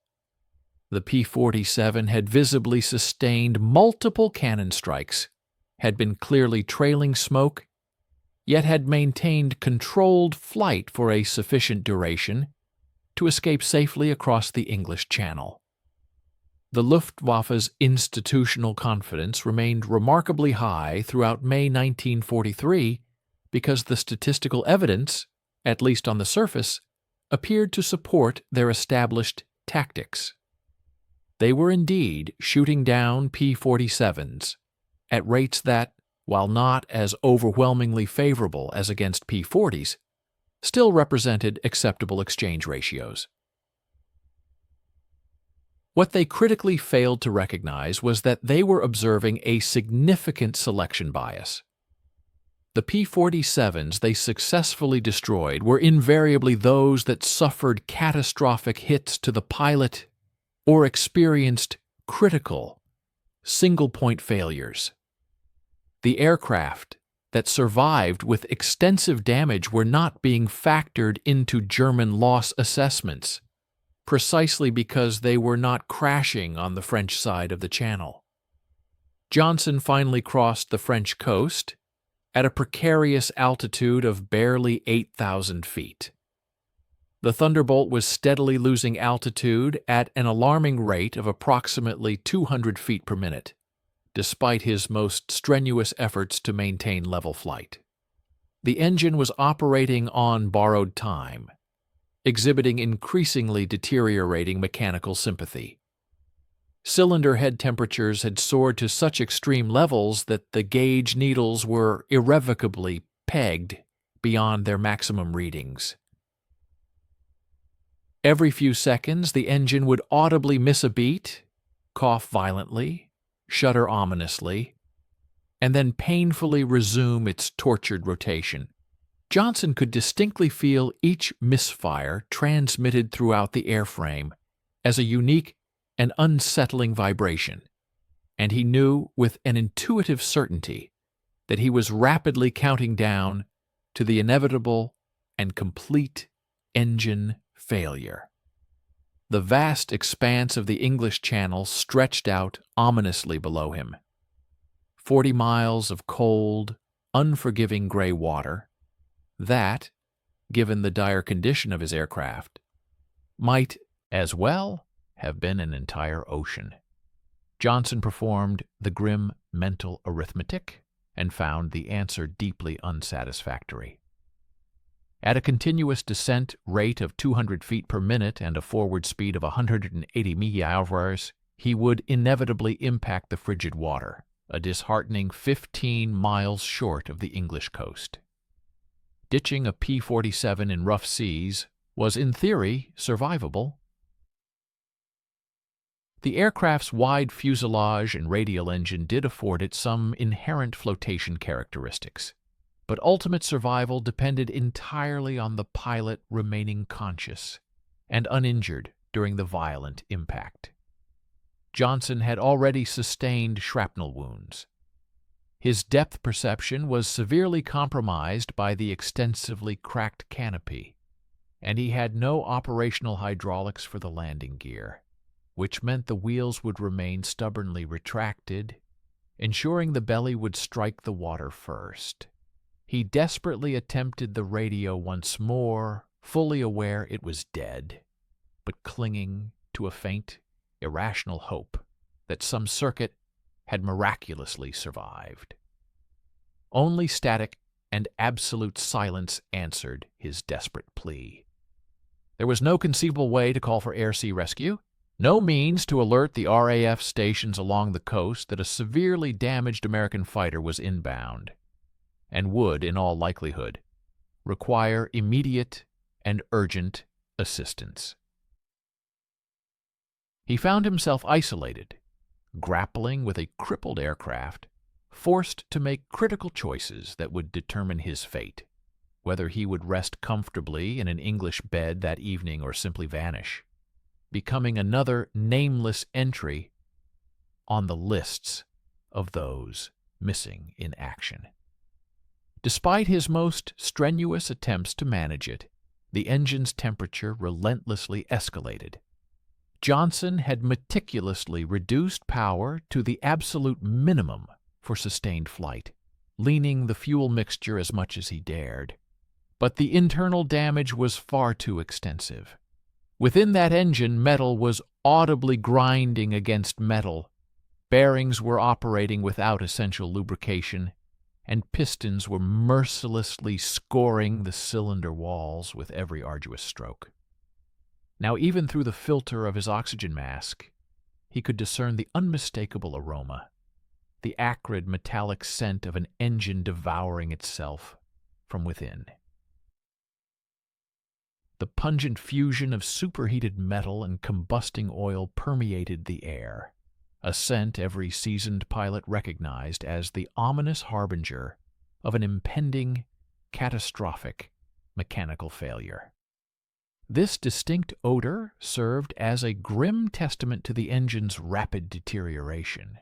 The P-47 had visibly sustained multiple cannon strikes, had been clearly trailing smoke, yet had maintained controlled flight for a sufficient duration to escape safely across the English Channel. The Luftwaffe's institutional confidence remained remarkably high throughout May 1943 because the statistical evidence, at least on the surface, appeared to support their established tactics. They were indeed shooting down P-47s at rates that, while not as overwhelmingly favorable as against P-40s, still represented acceptable exchange ratios. What they critically failed to recognize was that they were observing a significant selection bias. The P-47s they successfully destroyed were invariably those that suffered catastrophic hits to the pilot or experienced critical, single-point failures. The aircraft that survived with extensive damage were not being factored into German loss assessments, precisely because they were not crashing on the French side of the Channel. Johnson finally crossed the French coast at a precarious altitude of barely 8,000 feet. The Thunderbolt was steadily losing altitude at an alarming rate of approximately 200 feet per minute, despite his most strenuous efforts to maintain level flight. The engine was operating on borrowed time, exhibiting increasingly deteriorating mechanical sympathy. Cylinder head temperatures had soared to such extreme levels that the gauge needles were irrevocably pegged beyond their maximum readings. Every few seconds, the engine would audibly miss a beat, cough violently, shudder ominously, and then painfully resume its tortured rotation. Johnson could distinctly feel each misfire transmitted throughout the airframe as a unique and unsettling vibration, and he knew with an intuitive certainty that he was rapidly counting down to the inevitable and complete engine failure. The vast expanse of the English Channel stretched out ominously below him. 40 miles of cold, unforgiving gray water that, given the dire condition of his aircraft, might as well have been an entire ocean. Johnson performed the grim mental arithmetic and found the answer deeply unsatisfactory. At a continuous descent rate of 200 feet per minute and a forward speed of 180 mph, he would inevitably impact the frigid water, a disheartening 15 miles short of the English coast. Ditching a P-47 in rough seas was, in theory, survivable. The aircraft's wide fuselage and radial engine did afford it some inherent flotation characteristics, but ultimate survival depended entirely on the pilot remaining conscious and uninjured during the violent impact. Johnson had already sustained shrapnel wounds. His depth perception was severely compromised by the extensively cracked canopy, and he had no operational hydraulics for the landing gear, which meant the wheels would remain stubbornly retracted, ensuring the belly would strike the water first. He desperately attempted the radio once more, fully aware it was dead, but clinging to a faint, irrational hope that some circuit had miraculously survived. Only static and absolute silence answered his desperate plea. There was no conceivable way to call for air-sea rescue, no means to alert the RAF stations along the coast that a severely damaged American fighter was inbound, and would, in all likelihood, require immediate and urgent assistance. He found himself isolated, grappling with a crippled aircraft, forced to make critical choices that would determine his fate, whether he would rest comfortably in an English bed that evening or simply vanish, becoming another nameless entry on the lists of those missing in action. Despite his most strenuous attempts to manage it, the engine's temperature relentlessly escalated. Johnson had meticulously reduced power to the absolute minimum for sustained flight, leaning the fuel mixture as much as he dared. But the internal damage was far too extensive. Within that engine, metal was audibly grinding against metal, bearings were operating without essential lubrication, and pistons were mercilessly scoring the cylinder walls with every arduous stroke. Now, even through the filter of his oxygen mask, he could discern the unmistakable aroma, the acrid metallic scent of an engine devouring itself from within. The pungent fusion of superheated metal and combusting oil permeated the air, a scent every seasoned pilot recognized as the ominous harbinger of an impending, catastrophic mechanical failure. This distinct odor served as a grim testament to the engine's rapid deterioration,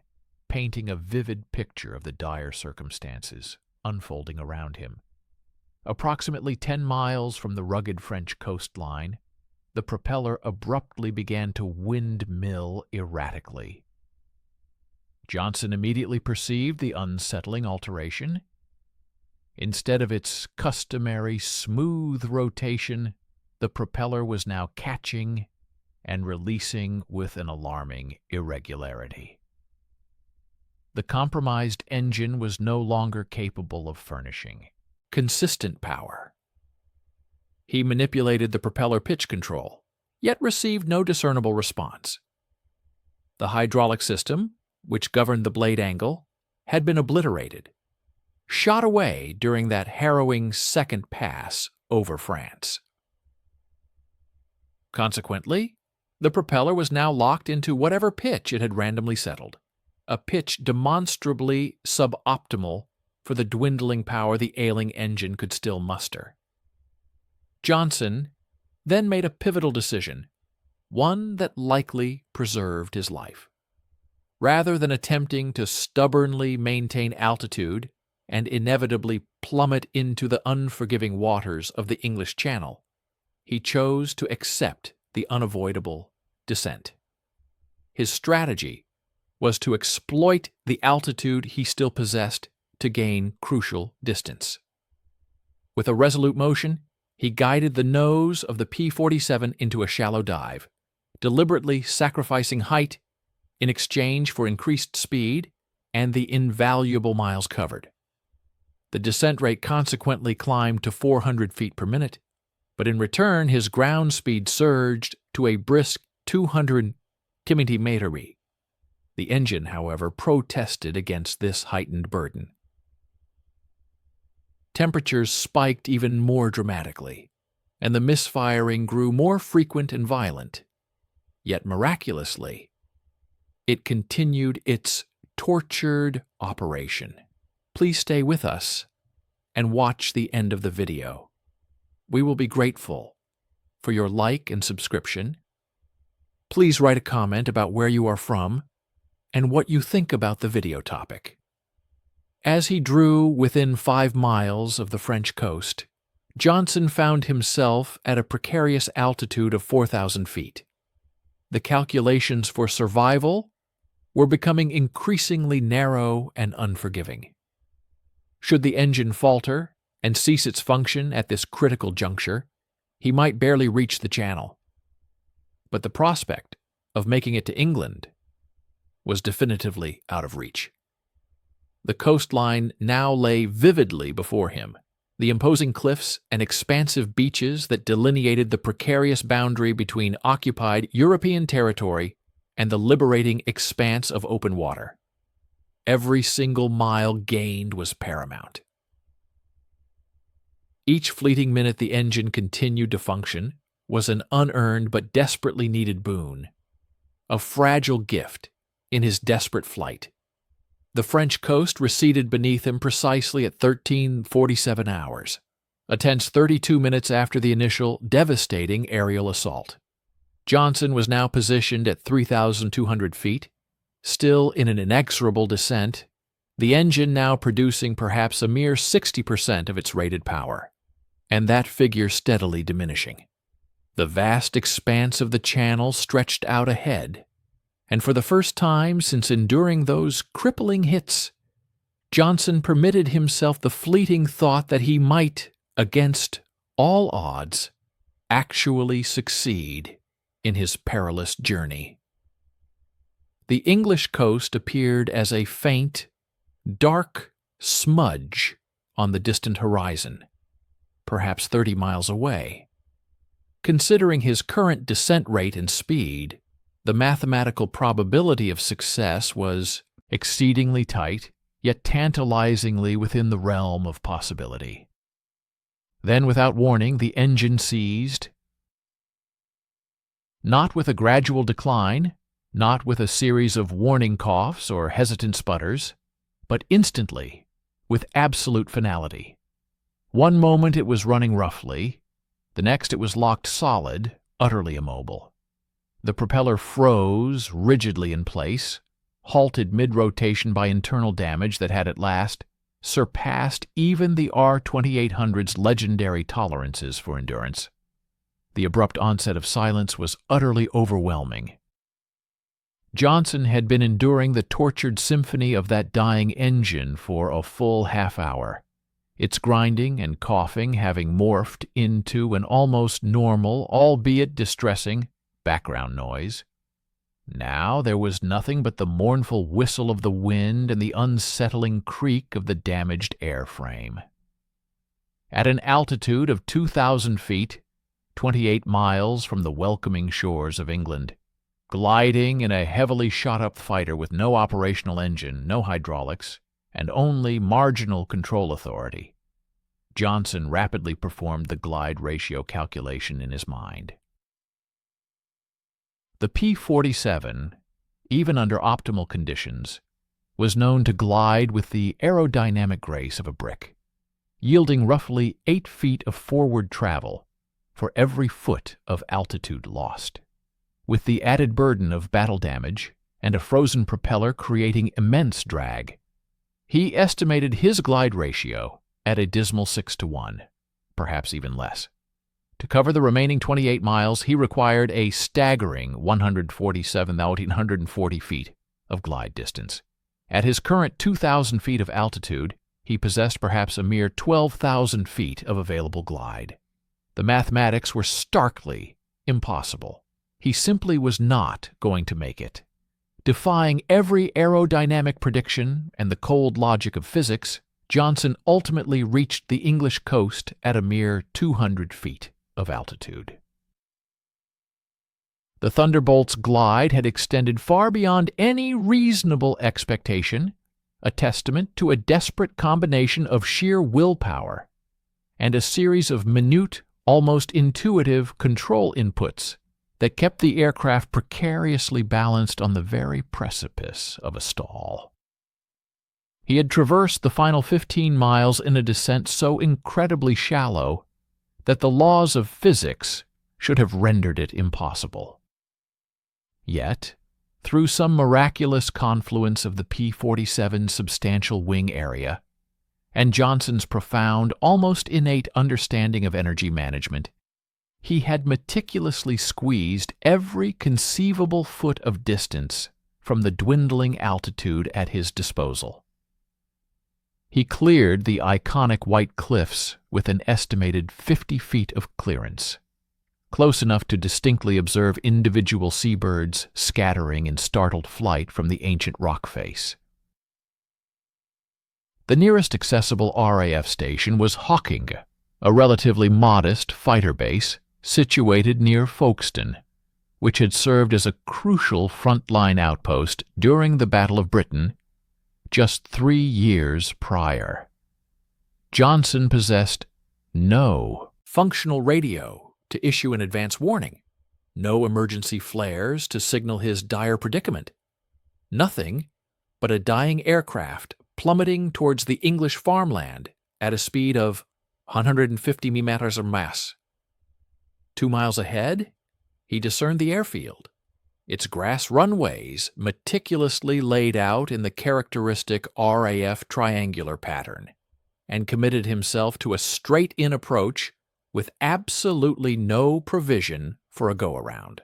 painting a vivid picture of the dire circumstances unfolding around him. Approximately 10 miles from the rugged French coastline, the propeller abruptly began to windmill erratically. Johnson immediately perceived the unsettling alteration. Instead of its customary smooth rotation, the propeller was now catching and releasing with an alarming irregularity. The compromised engine was no longer capable of furnishing consistent power. He manipulated the propeller pitch control, yet received no discernible response. The hydraulic system, which governed the blade angle, had been obliterated, shot away during that harrowing second pass over France. Consequently, the propeller was now locked into whatever pitch it had randomly settled, a pitch demonstrably suboptimal for the dwindling power the ailing engine could still muster. Johnson then made a pivotal decision, one that likely preserved his life. Rather than attempting to stubbornly maintain altitude and inevitably plummet into the unforgiving waters of the English Channel, he chose to accept the unavoidable descent. His strategy was to exploit the altitude he still possessed to gain crucial distance. With a resolute motion, he guided the nose of the P-47 into a shallow dive, deliberately sacrificing height in exchange for increased speed and the invaluable miles covered. The descent rate consequently climbed to 400 feet per minute, but in return his ground speed surged to a brisk 200 km/h. The engine, however, protested against this heightened burden. Temperatures spiked even more dramatically, and the misfiring grew more frequent and violent. Yet miraculously, it continued its tortured operation. Please stay with us and watch the end of the video. We will be grateful for your like and subscription. Please write a comment about where you are from and what you think about the video topic. As he drew within 5 miles of the French coast, Johnson found himself at a precarious altitude of 4,000 feet. The calculations for survival were becoming increasingly narrow and unforgiving. Should the engine falter and cease its function at this critical juncture, he might barely reach the channel. But the prospect of making it to England was definitively out of reach. The coastline now lay vividly before him, the imposing cliffs and expansive beaches that delineated the precarious boundary between occupied European territory and the liberating expanse of open water. Every single mile gained was paramount. Each fleeting minute the engine continued to function was an unearned but desperately needed boon, a fragile gift in his desperate flight. The French coast receded beneath him precisely at 13:47 hours, a tense 32 minutes after the initial devastating aerial assault. Johnson was now positioned at 3,200 feet, still in an inexorable descent, the engine now producing perhaps a mere 60% of its rated power, and that figure steadily diminishing. The vast expanse of the channel stretched out ahead, and for the first time since enduring those crippling hits, Johnson permitted himself the fleeting thought that he might, against all odds, actually succeed in his perilous journey. The English coast appeared as a faint, dark smudge on the distant horizon, perhaps 30 miles away. Considering his current descent rate and speed, the mathematical probability of success was exceedingly tight, yet tantalizingly within the realm of possibility. Then, without warning, the engine seized. Not with a gradual decline, not with a series of warning coughs or hesitant sputters, but instantly, with absolute finality. One moment it was running roughly, the next it was locked solid, utterly immobile. The propeller froze rigidly in place, halted mid-rotation by internal damage that had at last surpassed even the R-2800's legendary tolerances for endurance. The abrupt onset of silence was utterly overwhelming. Johnson had been enduring the tortured symphony of that dying engine for a full half-hour, its grinding and coughing having morphed into an almost normal, albeit distressing, background noise. Now there was nothing but the mournful whistle of the wind and the unsettling creak of the damaged airframe. At an altitude of 2,000 feet, 28 miles from the welcoming shores of England, gliding in a heavily shot-up fighter with no operational engine, no hydraulics, and only marginal control authority, Johnson rapidly performed the glide ratio calculation in his mind. The P-47, even under optimal conditions, was known to glide with the aerodynamic grace of a brick, yielding roughly 8 feet of forward travel for every foot of altitude lost, with the added burden of battle damage and a frozen propeller creating immense drag. He estimated his glide ratio at a dismal 6-to-1, perhaps even less. To cover the remaining 28 miles, he required a staggering 147,840 feet of glide distance. At his current 2,000 feet of altitude, he possessed perhaps a mere 12,000 feet of available glide. The mathematics were starkly impossible. He simply was not going to make it. Defying every aerodynamic prediction and the cold logic of physics, Johnson ultimately reached the English coast at a mere 200 feet of altitude. The Thunderbolt's glide had extended far beyond any reasonable expectation, a testament to a desperate combination of sheer willpower and a series of minute, almost intuitive control inputs that kept the aircraft precariously balanced on the very precipice of a stall. He had traversed the final 15 miles in a descent so incredibly shallow that the laws of physics should have rendered it impossible. Yet, through some miraculous confluence of the P-47's substantial wing area and Johnson's profound, almost innate understanding of energy management, he had meticulously squeezed every conceivable foot of distance from the dwindling altitude at his disposal. He cleared the iconic white cliffs with an estimated 50 feet of clearance, close enough to distinctly observe individual seabirds scattering in startled flight from the ancient rock face. The nearest accessible RAF station was Hawking, a relatively modest fighter base situated near Folkestone, which had served as a crucial front-line outpost during the Battle of Britain just 3 years prior. Johnson possessed no functional radio to issue an advance warning, no emergency flares to signal his dire predicament, nothing but a dying aircraft plummeting towards the English farmland at a speed of 150 meters or mass. 2 miles ahead, he discerned the airfield, its grass runways meticulously laid out in the characteristic RAF triangular pattern, and committed himself to a straight-in approach with absolutely no provision for a go-around.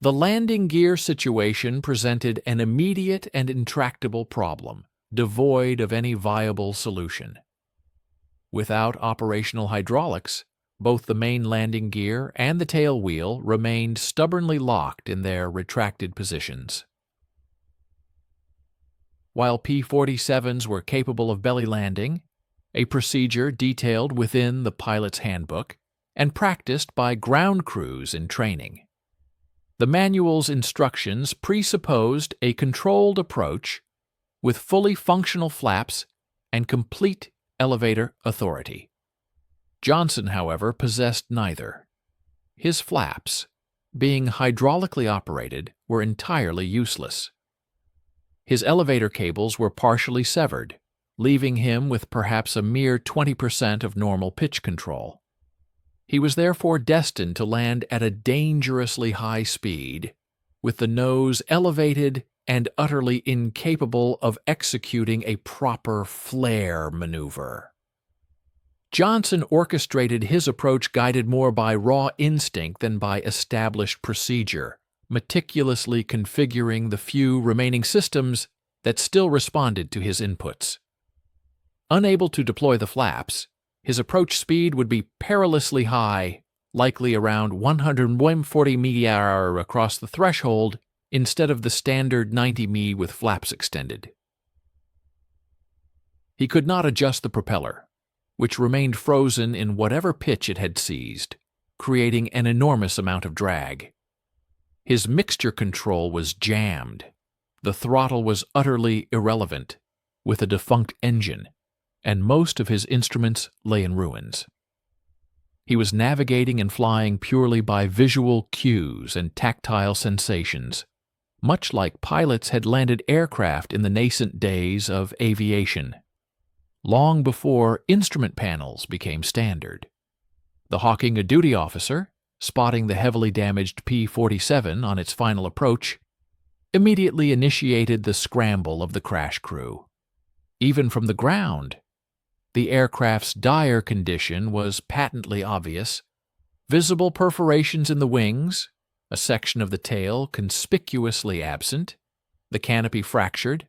The landing gear situation presented an immediate and intractable problem, devoid of any viable solution. Without operational hydraulics, both the main landing gear and the tail wheel remained stubbornly locked in their retracted positions. While P-47s were capable of belly landing, a procedure detailed within the pilot's handbook and practiced by ground crews in training, the manual's instructions presupposed a controlled approach with fully functional flaps and complete elevator authority. Johnson, however, possessed neither. His flaps, being hydraulically operated, were entirely useless. His elevator cables were partially severed, leaving him with perhaps a mere 20% of normal pitch control. He was therefore destined to land at a dangerously high speed, with the nose elevated and utterly incapable of executing a proper flare maneuver. Johnson orchestrated his approach guided more by raw instinct than by established procedure, meticulously configuring the few remaining systems that still responded to his inputs. Unable to deploy the flaps, his approach speed would be perilously high, likely around 140 mph across the threshold instead of the standard 90 mph with flaps extended. He could not adjust the propeller, which remained frozen in whatever pitch it had seized, creating an enormous amount of drag. His mixture control was jammed. The throttle was utterly irrelevant, with a defunct engine, and most of his instruments lay in ruins. He was navigating and flying purely by visual cues and tactile sensations, much like pilots had landed aircraft in the nascent days of aviation, long before instrument panels became standard. The Hawking duty officer, spotting the heavily damaged P-47 on its final approach, immediately initiated the scramble of the crash crew. Even from the ground, the aircraft's dire condition was patently obvious. Visible perforations in the wings, a section of the tail conspicuously absent, the canopy fractured,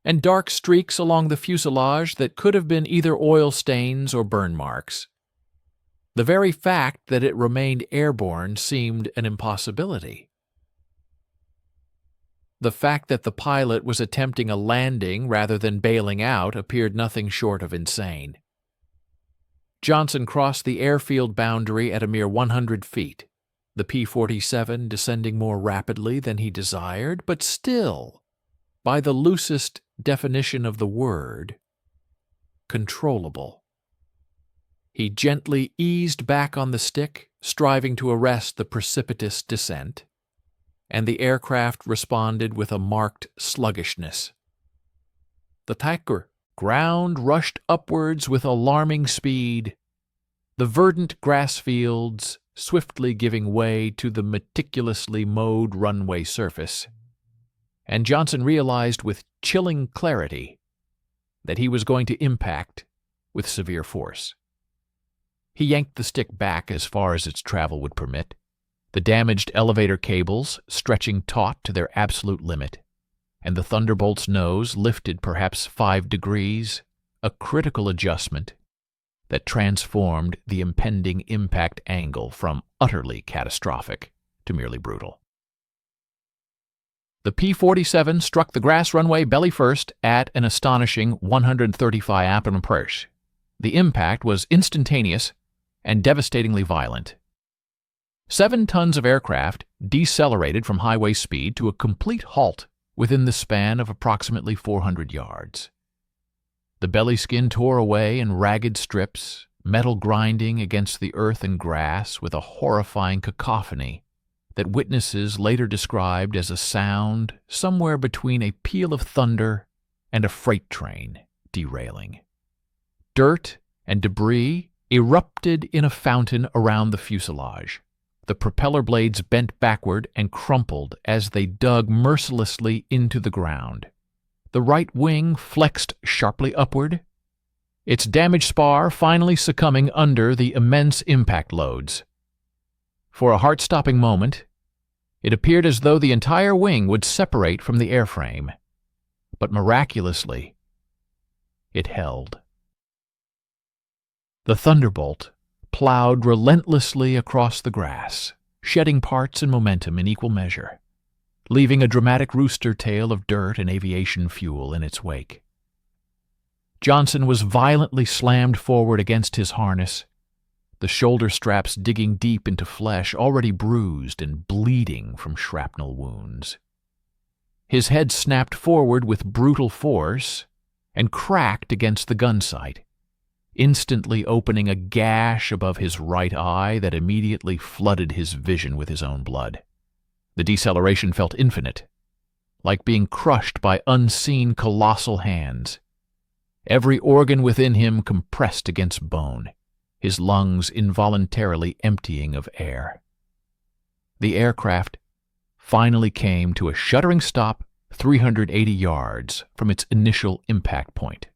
and dark streaks along the fuselage that could have been either oil stains or burn marks. The very fact that it remained airborne seemed an impossibility. The fact that the pilot was attempting a landing rather than bailing out appeared nothing short of insane. Johnson crossed the airfield boundary at a mere 100 feet, the P-47 descending more rapidly than he desired, but still, by the loosest definition of the word, controllable. He gently eased back on the stick, striving to arrest the precipitous descent, and the aircraft responded with a marked sluggishness. The tiger ground rushed upwards with alarming speed, the verdant grass fields swiftly giving way to the meticulously mowed runway surface, and Johnson realized with chilling clarity that he was going to impact with severe force. He yanked the stick back as far as its travel would permit, the damaged elevator cables stretching taut to their absolute limit, and the Thunderbolt's nose lifted perhaps 5 degrees, a critical adjustment that transformed the impending impact angle from utterly catastrophic to merely brutal. The P-47 struck the grass runway belly first at an astonishing 135 mph. The impact was instantaneous and devastatingly violent. 7 tons of aircraft decelerated from highway speed to a complete halt within the span of approximately 400 yards. The belly skin tore away in ragged strips, metal grinding against the earth and grass with a horrifying cacophony that witnesses later described as a sound somewhere between a peal of thunder and a freight train derailing. Dirt and debris erupted in a fountain around the fuselage. The propeller blades bent backward and crumpled as they dug mercilessly into the ground. The right wing flexed sharply upward, its damaged spar finally succumbing under the immense impact loads. For a heart-stopping moment, it appeared as though the entire wing would separate from the airframe, but miraculously, it held. The Thunderbolt plowed relentlessly across the grass, shedding parts and momentum in equal measure, leaving a dramatic rooster tail of dirt and aviation fuel in its wake. Johnson was violently slammed forward against his harness, the shoulder straps digging deep into flesh already bruised and bleeding from shrapnel wounds. His head snapped forward with brutal force and cracked against the gun sight, instantly opening a gash above his right eye that immediately flooded his vision with his own blood. The deceleration felt infinite, like being crushed by unseen colossal hands. Every organ within him compressed against bone, his lungs involuntarily emptying of air. The aircraft finally came to a shuddering stop 380 yards from its initial impact point,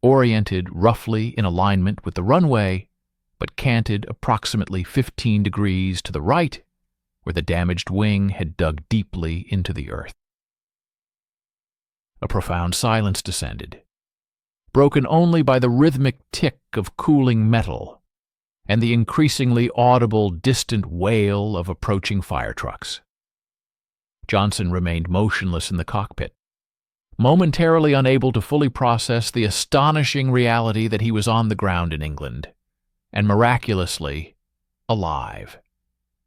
oriented roughly in alignment with the runway, but canted approximately 15 degrees to the right, where the damaged wing had dug deeply into the earth. A profound silence descended, broken only by the rhythmic tick of cooling metal and the increasingly audible distant wail of approaching fire trucks. Johnson remained motionless in the cockpit, momentarily unable to fully process the astonishing reality that he was on the ground in England, and miraculously alive.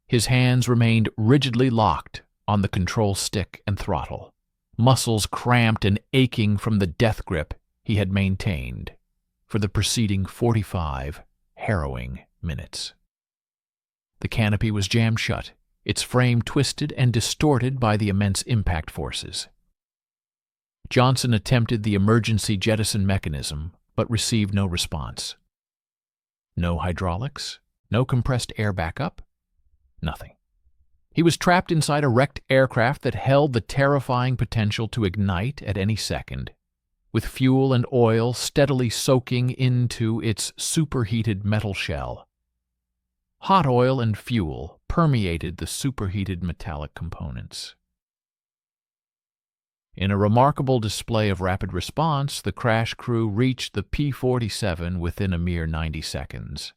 His hands remained rigidly locked on the control stick and throttle, muscles cramped and aching from the death grip he had maintained for the preceding 45 harrowing minutes. The canopy was jammed shut, its frame twisted and distorted by the immense impact forces. Johnson attempted the emergency jettison mechanism, but received no response. No hydraulics, no compressed air backup, nothing. He was trapped inside a wrecked aircraft that held the terrifying potential to ignite at any second, with fuel and oil steadily soaking into its superheated metal shell. Hot oil and fuel permeated the superheated metallic components. In a remarkable display of rapid response, the crash crew reached the P-47 within a mere 90 seconds.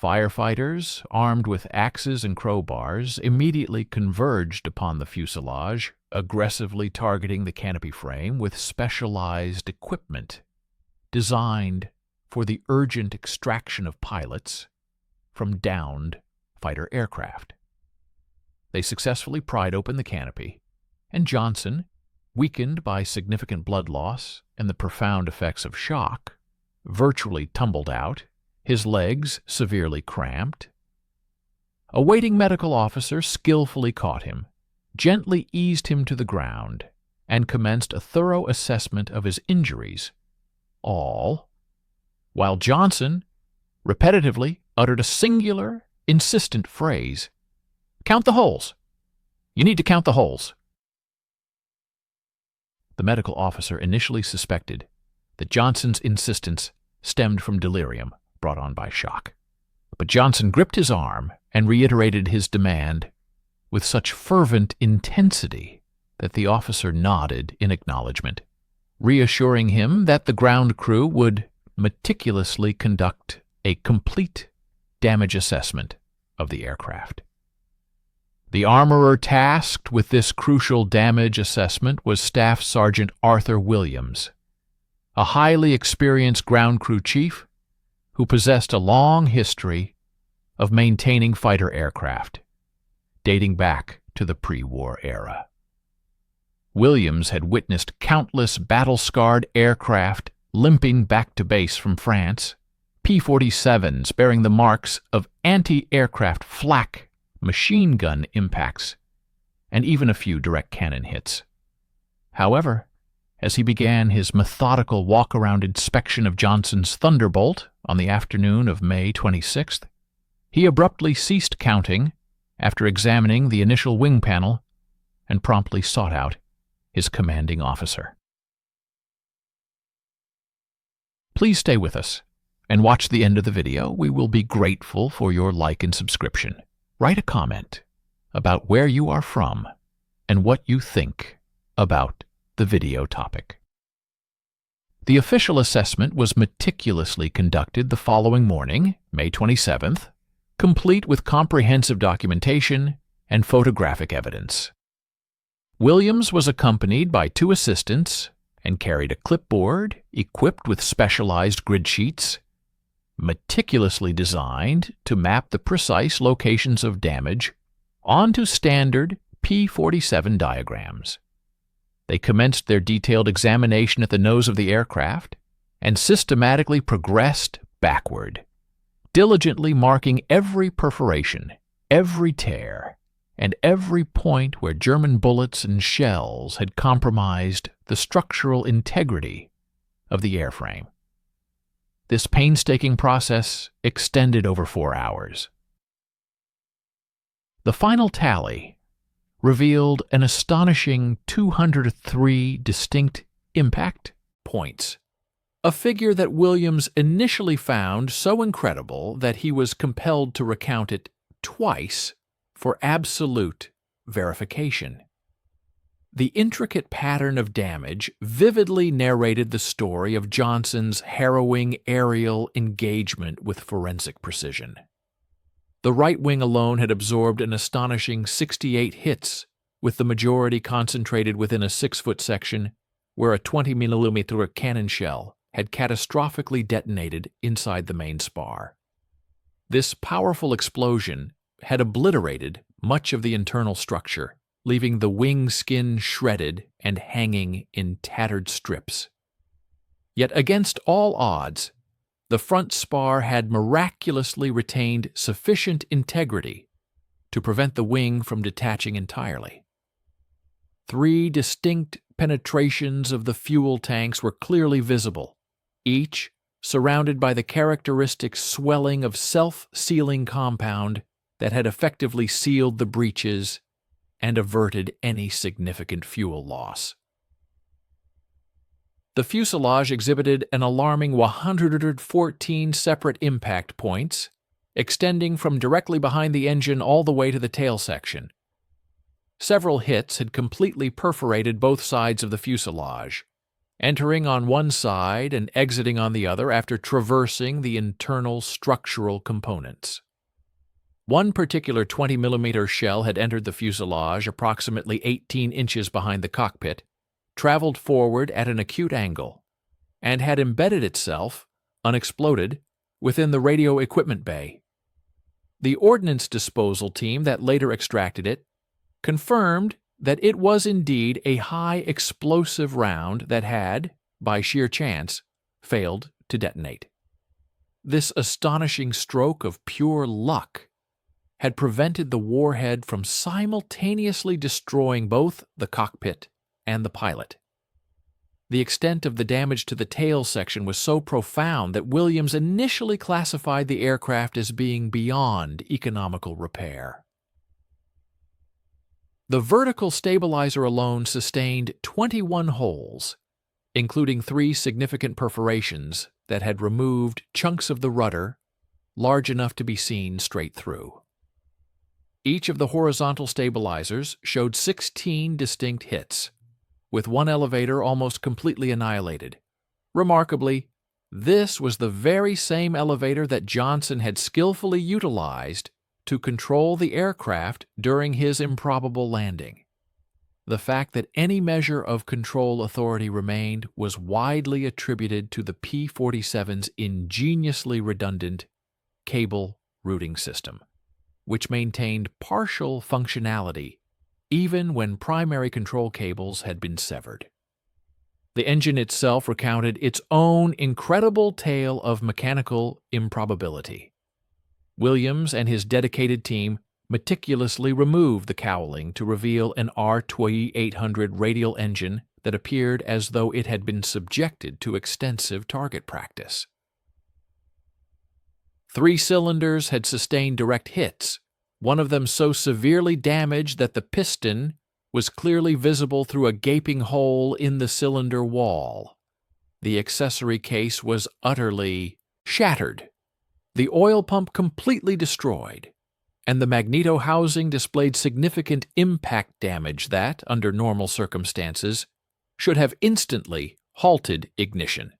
Firefighters, armed with axes and crowbars, immediately converged upon the fuselage, aggressively targeting the canopy frame with specialized equipment designed for the urgent extraction of pilots from downed fighter aircraft. They successfully pried open the canopy, and Johnson, weakened by significant blood loss and the profound effects of shock, virtually tumbled out, his legs severely cramped. A waiting medical officer skillfully caught him, gently eased him to the ground, and commenced a thorough assessment of his injuries, all while Johnson repetitively uttered a singular, insistent phrase: "Count the holes! You need to count the holes!" The medical officer initially suspected that Johnson's insistence stemmed from delirium brought on by shock. But Johnson gripped his arm and reiterated his demand with such fervent intensity that the officer nodded in acknowledgement, reassuring him that the ground crew would meticulously conduct a complete damage assessment of the aircraft. The armorer tasked with this crucial damage assessment was Staff Sergeant Arthur Williams, a highly experienced ground crew chief who possessed a long history of maintaining fighter aircraft, dating back to the pre-war era. Williams had witnessed countless battle-scarred aircraft limping back to base from France, P-47s bearing the marks of anti-aircraft flak machine gun impacts, and even a few direct cannon hits. However, as he began his methodical walk-around inspection of Johnson's Thunderbolt on the afternoon of May 26th, he abruptly ceased counting after examining the initial wing panel and promptly sought out his commanding officer. Please stay with us and watch the end of the video. We will be grateful for your like and subscription. Write a comment about where you are from and what you think about the video topic. The official assessment was meticulously conducted the following morning, May 27th, complete with comprehensive documentation and photographic evidence. Williams was accompanied by 2 assistants and carried a clipboard equipped with specialized grid sheets, meticulously designed to map the precise locations of damage onto standard P-47 diagrams. They commenced their detailed examination at the nose of the aircraft and systematically progressed backward, diligently marking every perforation, every tear, and every point where German bullets and shells had compromised the structural integrity of the airframe. This painstaking process extended over 4 hours. The final tally revealed an astonishing 203 distinct impact points, a figure that Williams initially found so incredible that he was compelled to recount it twice for absolute verification. The intricate pattern of damage vividly narrated the story of Johnson's harrowing aerial engagement with forensic precision. The right wing alone had absorbed an astonishing 68 hits, with the majority concentrated within a 6-foot section where a 20mm cannon shell had catastrophically detonated inside the main spar. This powerful explosion had obliterated much of the internal structure, leaving the wing skin shredded and hanging in tattered strips. Yet against all odds, the front spar had miraculously retained sufficient integrity to prevent the wing from detaching entirely. 3 distinct penetrations of the fuel tanks were clearly visible, each surrounded by the characteristic swelling of self-sealing compound that had effectively sealed the breaches and averted any significant fuel loss. The fuselage exhibited an alarming 114 separate impact points, extending from directly behind the engine all the way to the tail section. Several hits had completely perforated both sides of the fuselage, entering on one side and exiting on the other after traversing the internal structural components. One particular 20mm shell had entered the fuselage approximately 18 inches behind the cockpit, traveled forward at an acute angle, and had embedded itself, unexploded, within the radio equipment bay. The ordnance disposal team that later extracted it confirmed that it was indeed a high explosive round that had, by sheer chance, failed to detonate. This astonishing stroke of pure luck had prevented the warhead from simultaneously destroying both the cockpit and the pilot. The extent of the damage to the tail section was so profound that Williams initially classified the aircraft as being beyond economical repair. The vertical stabilizer alone sustained 21 holes, including 3 significant perforations that had removed chunks of the rudder large enough to be seen straight through. Each of the horizontal stabilizers showed 16 distinct hits, with one elevator almost completely annihilated. Remarkably, this was the very same elevator that Johnson had skillfully utilized to control the aircraft during his improbable landing. The fact that any measure of control authority remained was widely attributed to the P-47's ingeniously redundant cable routing system, which maintained partial functionality even when primary control cables had been severed. The engine itself recounted its own incredible tale of mechanical improbability. Williams and his dedicated team meticulously removed the cowling to reveal an R-2800 radial engine that appeared as though it had been subjected to extensive target practice. 3 cylinders had sustained direct hits, one of them so severely damaged that the piston was clearly visible through a gaping hole in the cylinder wall. The accessory case was utterly shattered, the oil pump completely destroyed, and the magneto housing displayed significant impact damage that, under normal circumstances, should have instantly halted ignition.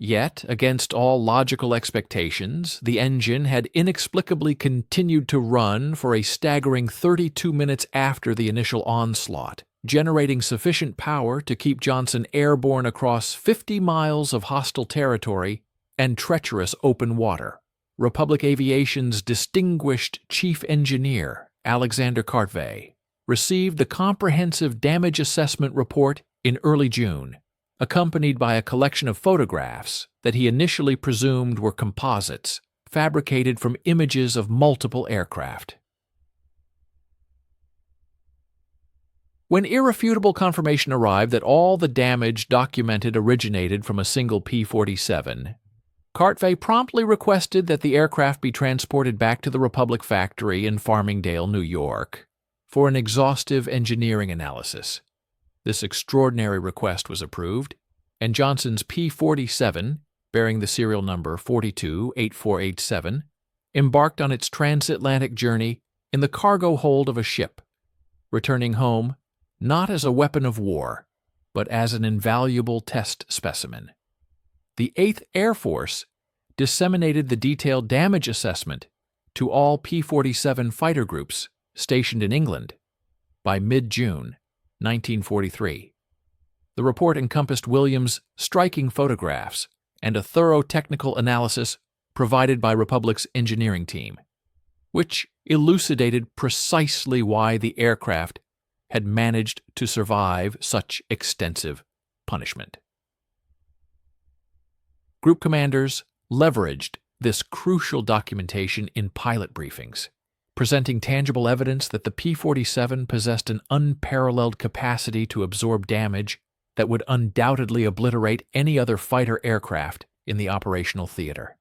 Yet, against all logical expectations, the engine had inexplicably continued to run for a staggering 32 minutes after the initial onslaught, generating sufficient power to keep Johnson airborne across 50 miles of hostile territory and treacherous open water. Republic Aviation's distinguished chief engineer, Alexander Cartway, received the comprehensive damage assessment report in early June, accompanied by a collection of photographs that he initially presumed were composites, fabricated from images of multiple aircraft. When irrefutable confirmation arrived that all the damage documented originated from a single P-47, Cartway promptly requested that the aircraft be transported back to the Republic factory in Farmingdale, New York, for an exhaustive engineering analysis. This extraordinary request was approved, and Johnson's P-47, bearing the serial number 428487, embarked on its transatlantic journey in the cargo hold of a ship, returning home not as a weapon of war, but as an invaluable test specimen. The 8th Air Force disseminated the detailed damage assessment to all P-47 fighter groups stationed in England by mid-June 1943. The report encompassed Williams' striking photographs and a thorough technical analysis provided by Republic's engineering team, which elucidated precisely why the aircraft had managed to survive such extensive punishment. Group commanders leveraged this crucial documentation in pilot briefings, presenting tangible evidence that the P-47 possessed an unparalleled capacity to absorb damage that would undoubtedly obliterate any other fighter aircraft in the operational theater.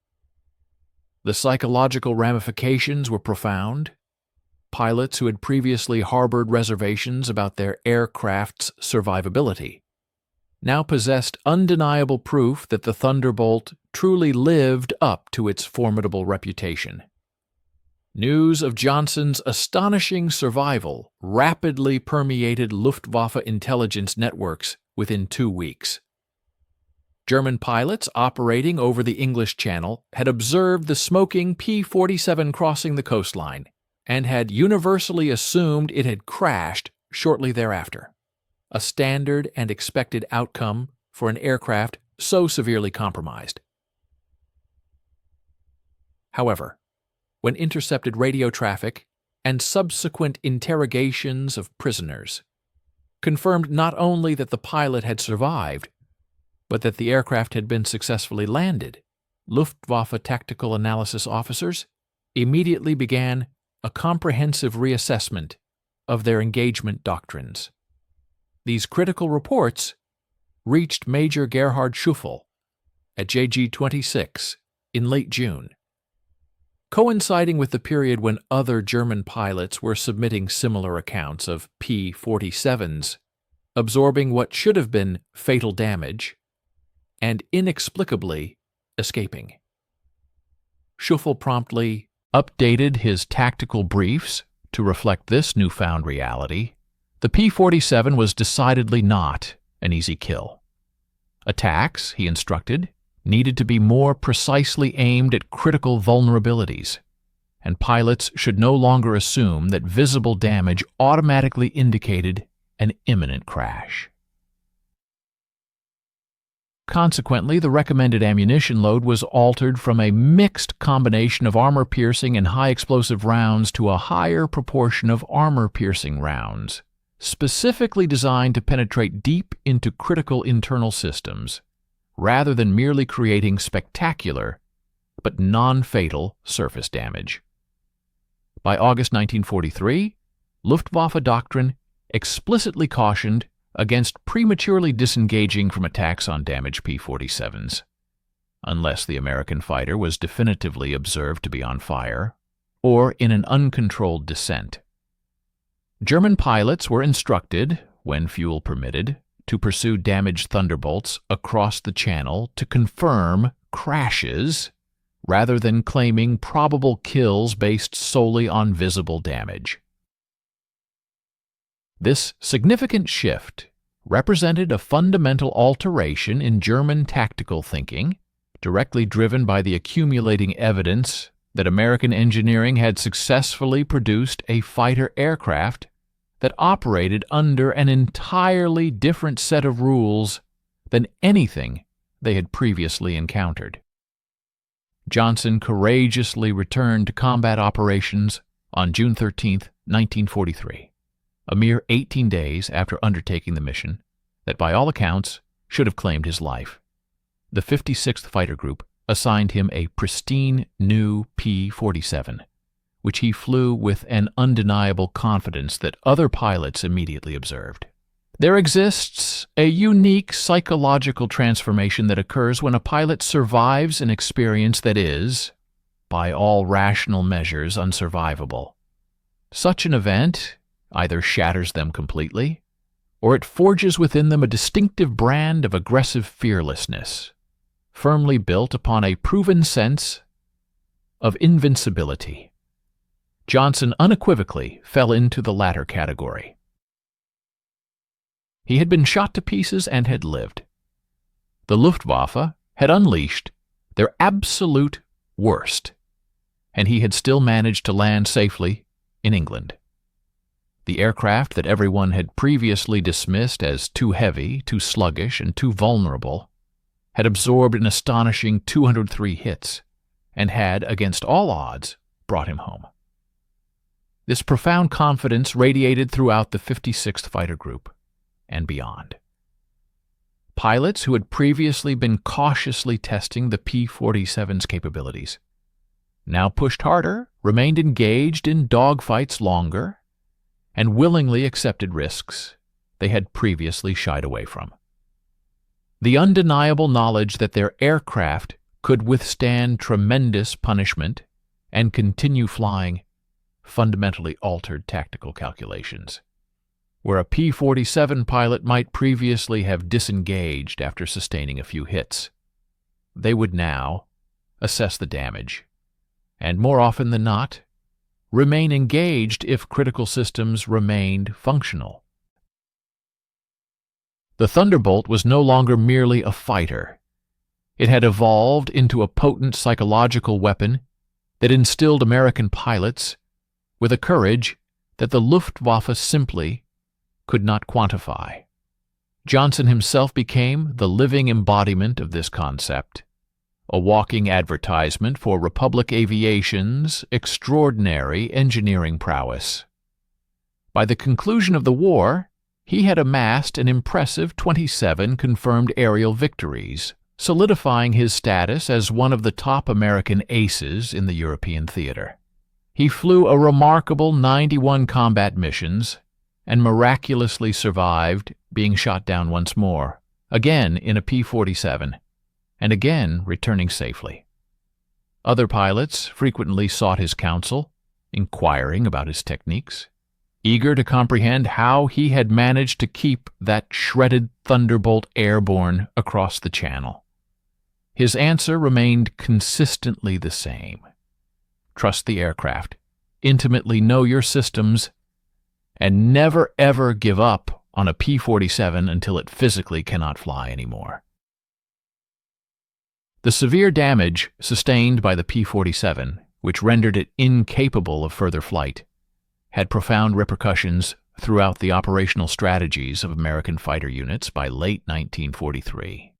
The psychological ramifications were profound. Pilots who had previously harbored reservations about their aircraft's survivability now possessed undeniable proof that the Thunderbolt truly lived up to its formidable reputation. News of Johnson's astonishing survival rapidly permeated Luftwaffe intelligence networks within 2 weeks. German pilots operating over the English Channel had observed the smoking P-47 crossing the coastline and had universally assumed it had crashed shortly thereafter, a standard and expected outcome for an aircraft so severely compromised. However, when intercepted radio traffic and subsequent interrogations of prisoners confirmed not only that the pilot had survived, but that the aircraft had been successfully landed, Luftwaffe tactical analysis officers immediately began a comprehensive reassessment of their engagement doctrines. These critical reports reached Major Gerhard Schuffel at JG-26 in late June, coinciding with the period when other German pilots were submitting similar accounts of P-47s, absorbing what should have been fatal damage and inexplicably escaping. Schuffel promptly updated his tactical briefs to reflect this newfound reality. The P-47 was decidedly not an easy kill. Attacks, he instructed, needed to be more precisely aimed at critical vulnerabilities, and pilots should no longer assume that visible damage automatically indicated an imminent crash. Consequently, the recommended ammunition load was altered from a mixed combination of armor-piercing and high-explosive rounds to a higher proportion of armor-piercing rounds, specifically designed to penetrate deep into critical internal systems, rather than merely creating spectacular but non-fatal surface damage. By August 1943, Luftwaffe doctrine explicitly cautioned against prematurely disengaging from attacks on damaged P-47s, unless the American fighter was definitively observed to be on fire or in an uncontrolled descent. German pilots were instructed, when fuel permitted, to pursue damaged Thunderbolts across the Channel to confirm crashes rather than claiming probable kills based solely on visible damage. This significant shift represented a fundamental alteration in German tactical thinking, directly driven by the accumulating evidence that American engineering had successfully produced a fighter aircraft that operated under an entirely different set of rules than anything they had previously encountered. Johnson courageously returned to combat operations on June 13, 1943. A mere 18 days after undertaking the mission that, by all accounts, should have claimed his life. The 56th Fighter Group assigned him a pristine new P-47, which he flew with an undeniable confidence that other pilots immediately observed. There exists a unique psychological transformation that occurs when a pilot survives an experience that is, by all rational measures, unsurvivable. Such an event either shatters them completely, or it forges within them a distinctive brand of aggressive fearlessness, firmly built upon a proven sense of invincibility. Johnson unequivocally fell into the latter category. He had been shot to pieces and had lived. The Luftwaffe had unleashed their absolute worst, and he had still managed to land safely in England. The aircraft that everyone had previously dismissed as too heavy, too sluggish, and too vulnerable had absorbed an astonishing 203 hits and had, against all odds, brought him home. This profound confidence radiated throughout the 56th Fighter Group and beyond. Pilots who had previously been cautiously testing the P-47's capabilities now pushed harder, remained engaged in dogfights longer, and willingly accepted risks they had previously shied away from. The undeniable knowledge that their aircraft could withstand tremendous punishment and continue flying fundamentally altered tactical calculations. Where a P-47 pilot might previously have disengaged after sustaining a few hits, they would now assess the damage, and more often than not, remain engaged if critical systems remained functional. The Thunderbolt was no longer merely a fighter. It had evolved into a potent psychological weapon that instilled American pilots with a courage that the Luftwaffe simply could not quantify. Johnson himself became the living embodiment of this concept, a walking advertisement for Republic Aviation's extraordinary engineering prowess. By the conclusion of the war, he had amassed an impressive 27 confirmed aerial victories, solidifying his status as one of the top American aces in the European theater. He flew a remarkable 91 combat missions and miraculously survived being shot down once more, again in a P-47, and again returning safely. Other pilots frequently sought his counsel, inquiring about his techniques, eager to comprehend how he had managed to keep that shredded Thunderbolt airborne across the channel. His answer remained consistently the same. Trust the aircraft, intimately know your systems, and never ever give up on a P-47 until it physically cannot fly anymore. The severe damage sustained by the P-47, which rendered it incapable of further flight, had profound repercussions throughout the operational strategies of American fighter units by late 1943.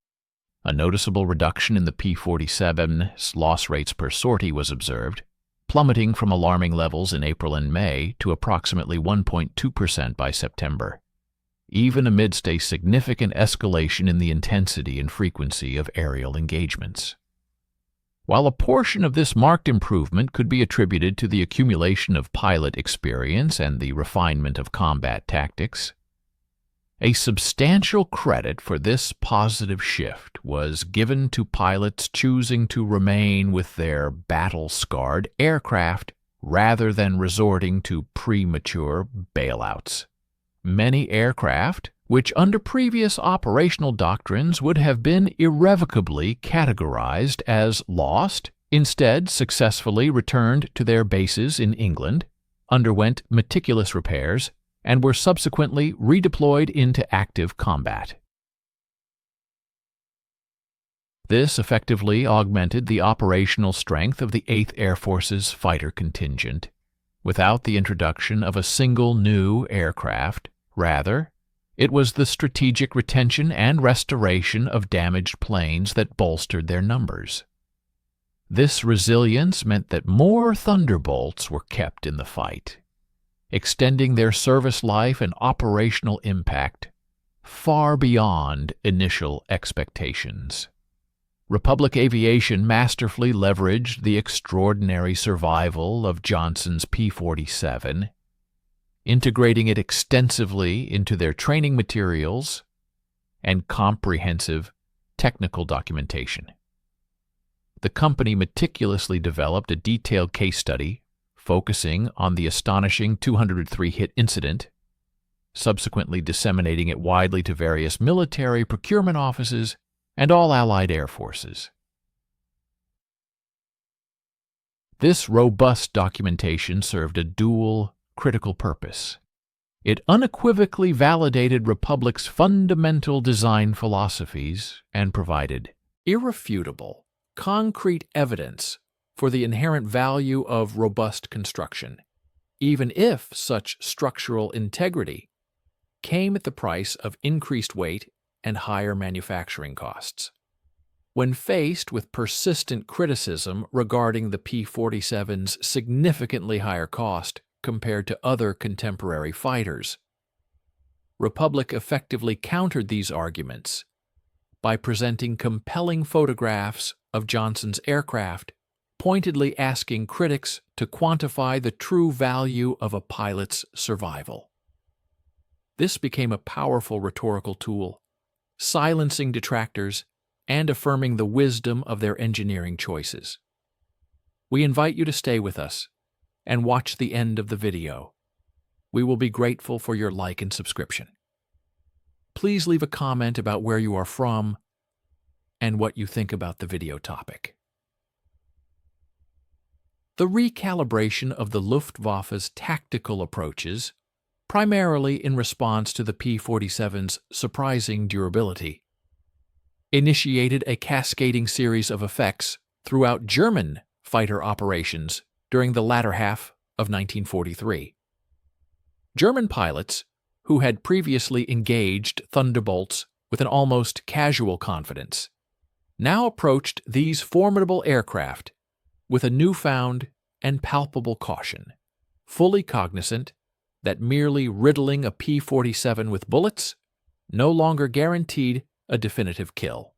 A noticeable reduction in the P-47's loss rates per sortie was observed, plummeting from alarming levels in April and May to approximately 1.2% by September, even amidst a significant escalation in the intensity and frequency of aerial engagements. While a portion of this marked improvement could be attributed to the accumulation of pilot experience and the refinement of combat tactics, a substantial credit for this positive shift was given to pilots choosing to remain with their battle-scarred aircraft rather than resorting to premature bailouts. Many aircraft, which under previous operational doctrines would have been irrevocably categorized as lost, instead successfully returned to their bases in England, underwent meticulous repairs, and were subsequently redeployed into active combat. This effectively augmented the operational strength of the 8th Air Force's fighter contingent, without the introduction of a single new aircraft. Rather, it was the strategic retention and restoration of damaged planes that bolstered their numbers. This resilience meant that more Thunderbolts were kept in the fight, extending their service life and operational impact far beyond initial expectations. Republic Aviation masterfully leveraged the extraordinary survival of Johnson's P-47, integrating it extensively into their training materials and comprehensive technical documentation. The company meticulously developed a detailed case study focusing on the astonishing 203-hit incident, subsequently disseminating it widely to various military procurement offices and all Allied air forces. This robust documentation served a dual critical purpose. It unequivocally validated Republic's fundamental design philosophies and provided irrefutable, concrete evidence for the inherent value of robust construction, even if such structural integrity came at the price of increased weight and higher manufacturing costs. When faced with persistent criticism regarding the P-47's significantly higher cost compared to other contemporary fighters, Republic effectively countered these arguments by presenting compelling photographs of Johnson's aircraft, pointedly asking critics to quantify the true value of a pilot's survival. This became a powerful rhetorical tool, silencing detractors and affirming the wisdom of their engineering choices. We invite you to stay with us and watch the end of the video. We will be grateful for your like and subscription. Please leave a comment about where you are from and what you think about the video topic. The recalibration of the Luftwaffe's tactical approaches, primarily in response to the P-47's surprising durability, initiated a cascading series of effects throughout German fighter operations during the latter half of 1943. German pilots, who had previously engaged Thunderbolts with an almost casual confidence, now approached these formidable aircraft with a newfound and palpable caution, fully cognizant that merely riddling a P-47 with bullets no longer guaranteed a definitive kill.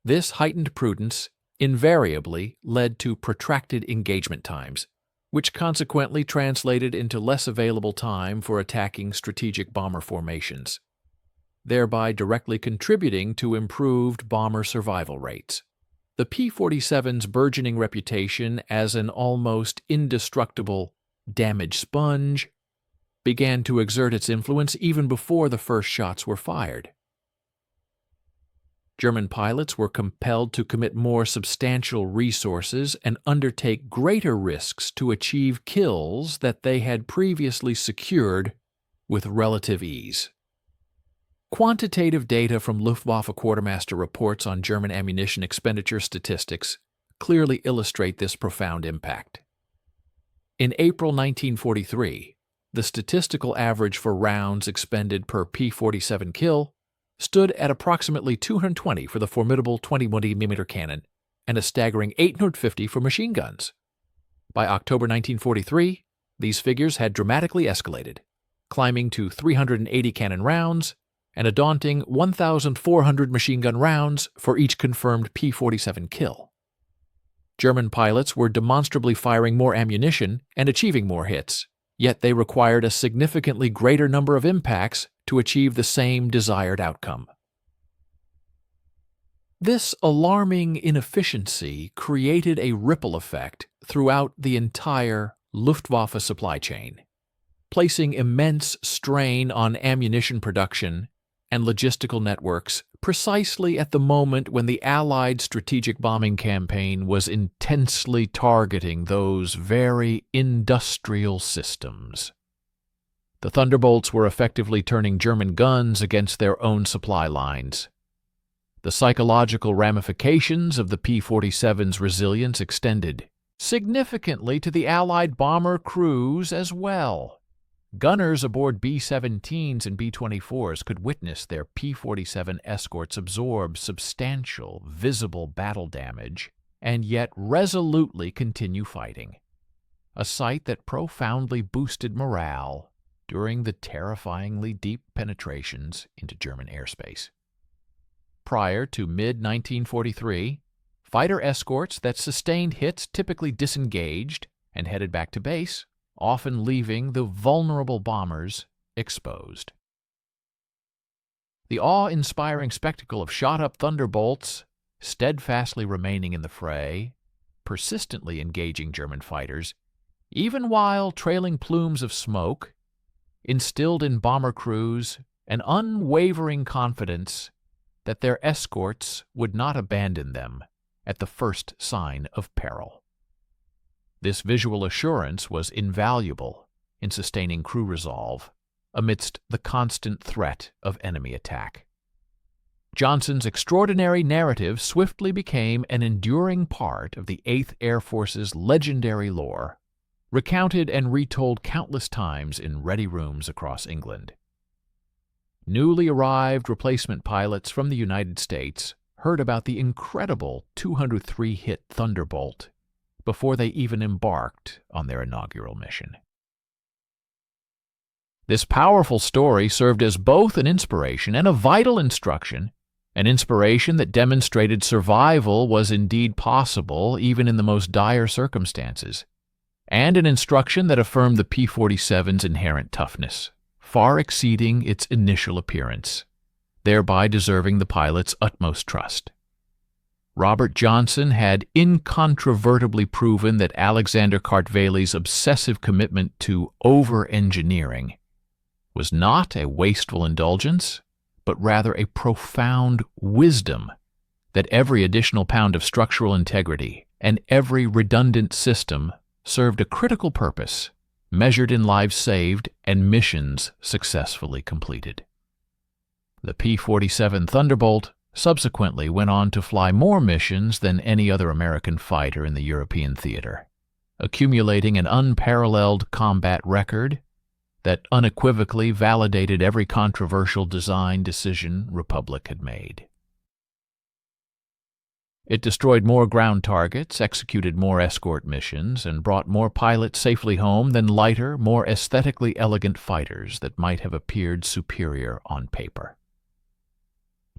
This heightened prudence invariably led to protracted engagement times, which consequently translated into less available time for attacking strategic bomber formations, thereby directly contributing to improved bomber survival rates. The P-47's burgeoning reputation as an almost indestructible damage sponge began to exert its influence even before the first shots were fired. German pilots were compelled to commit more substantial resources and undertake greater risks to achieve kills that they had previously secured with relative ease. Quantitative data from Luftwaffe quartermaster reports on German ammunition expenditure statistics clearly illustrate this profound impact. In April 1943, the statistical average for rounds expended per P-47 kill stood at approximately 220 for the formidable 20mm cannon and a staggering 850 for machine guns. By October 1943, these figures had dramatically escalated, climbing to 380 cannon rounds and a daunting 1,400 machine gun rounds for each confirmed P-47 kill. German pilots were demonstrably firing more ammunition and achieving more hits, yet they required a significantly greater number of impacts to achieve the same desired outcome. This alarming inefficiency created a ripple effect throughout the entire Luftwaffe supply chain, placing immense strain on ammunition production and logistical networks precisely at the moment when the Allied strategic bombing campaign was intensely targeting those very industrial systems. The Thunderbolts were effectively turning German guns against their own supply lines. The psychological ramifications of the P-47's resilience extended significantly to the Allied bomber crews as well. Gunners aboard B-17s and B-24s could witness their P-47 escorts absorb substantial, visible battle damage and yet resolutely continue fighting, a sight that profoundly boosted morale during the terrifyingly deep penetrations into German airspace. Prior to mid-1943, fighter escorts that sustained hits typically disengaged and headed back to base, often leaving the vulnerable bombers exposed. The awe-inspiring spectacle of shot-up Thunderbolts, steadfastly remaining in the fray, persistently engaging German fighters, even while trailing plumes of smoke, instilled in bomber crews an unwavering confidence that their escorts would not abandon them at the first sign of peril. This visual assurance was invaluable in sustaining crew resolve amidst the constant threat of enemy attack. Johnson's extraordinary narrative swiftly became an enduring part of the 8th Air Force's legendary lore, recounted and retold countless times in ready rooms across England. Newly arrived replacement pilots from the United States heard about the incredible 203-hit Thunderbolt before they even embarked on their inaugural mission. This powerful story served as both an inspiration and a vital instruction, an inspiration that demonstrated survival was indeed possible even in the most dire circumstances, and an instruction that affirmed the P-47's inherent toughness, far exceeding its initial appearance, thereby deserving the pilot's utmost trust. Robert Johnson had incontrovertibly proven that Alexander Kartvel's obsessive commitment to over-engineering was not a wasteful indulgence, but rather a profound wisdom, that every additional pound of structural integrity and every redundant system served a critical purpose, measured in lives saved and missions successfully completed. The P-47 Thunderbolt subsequently went on to fly more missions than any other American fighter in the European theater, accumulating an unparalleled combat record that unequivocally validated every controversial design decision Republic had made. It destroyed more ground targets, executed more escort missions, and brought more pilots safely home than lighter, more aesthetically elegant fighters that might have appeared superior on paper.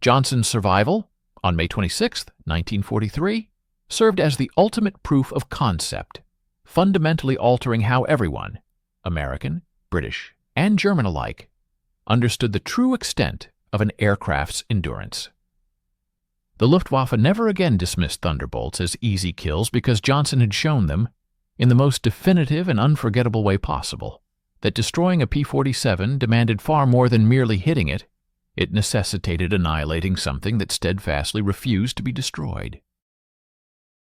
Johnson's survival, on May 26, 1943, served as the ultimate proof of concept, fundamentally altering how everyone, American, British, and German alike, understood the true extent of an aircraft's endurance. The Luftwaffe never again dismissed Thunderbolts as easy kills because Johnson had shown them, in the most definitive and unforgettable way possible, that destroying a P-47 demanded far more than merely hitting it. It necessitated annihilating something that steadfastly refused to be destroyed.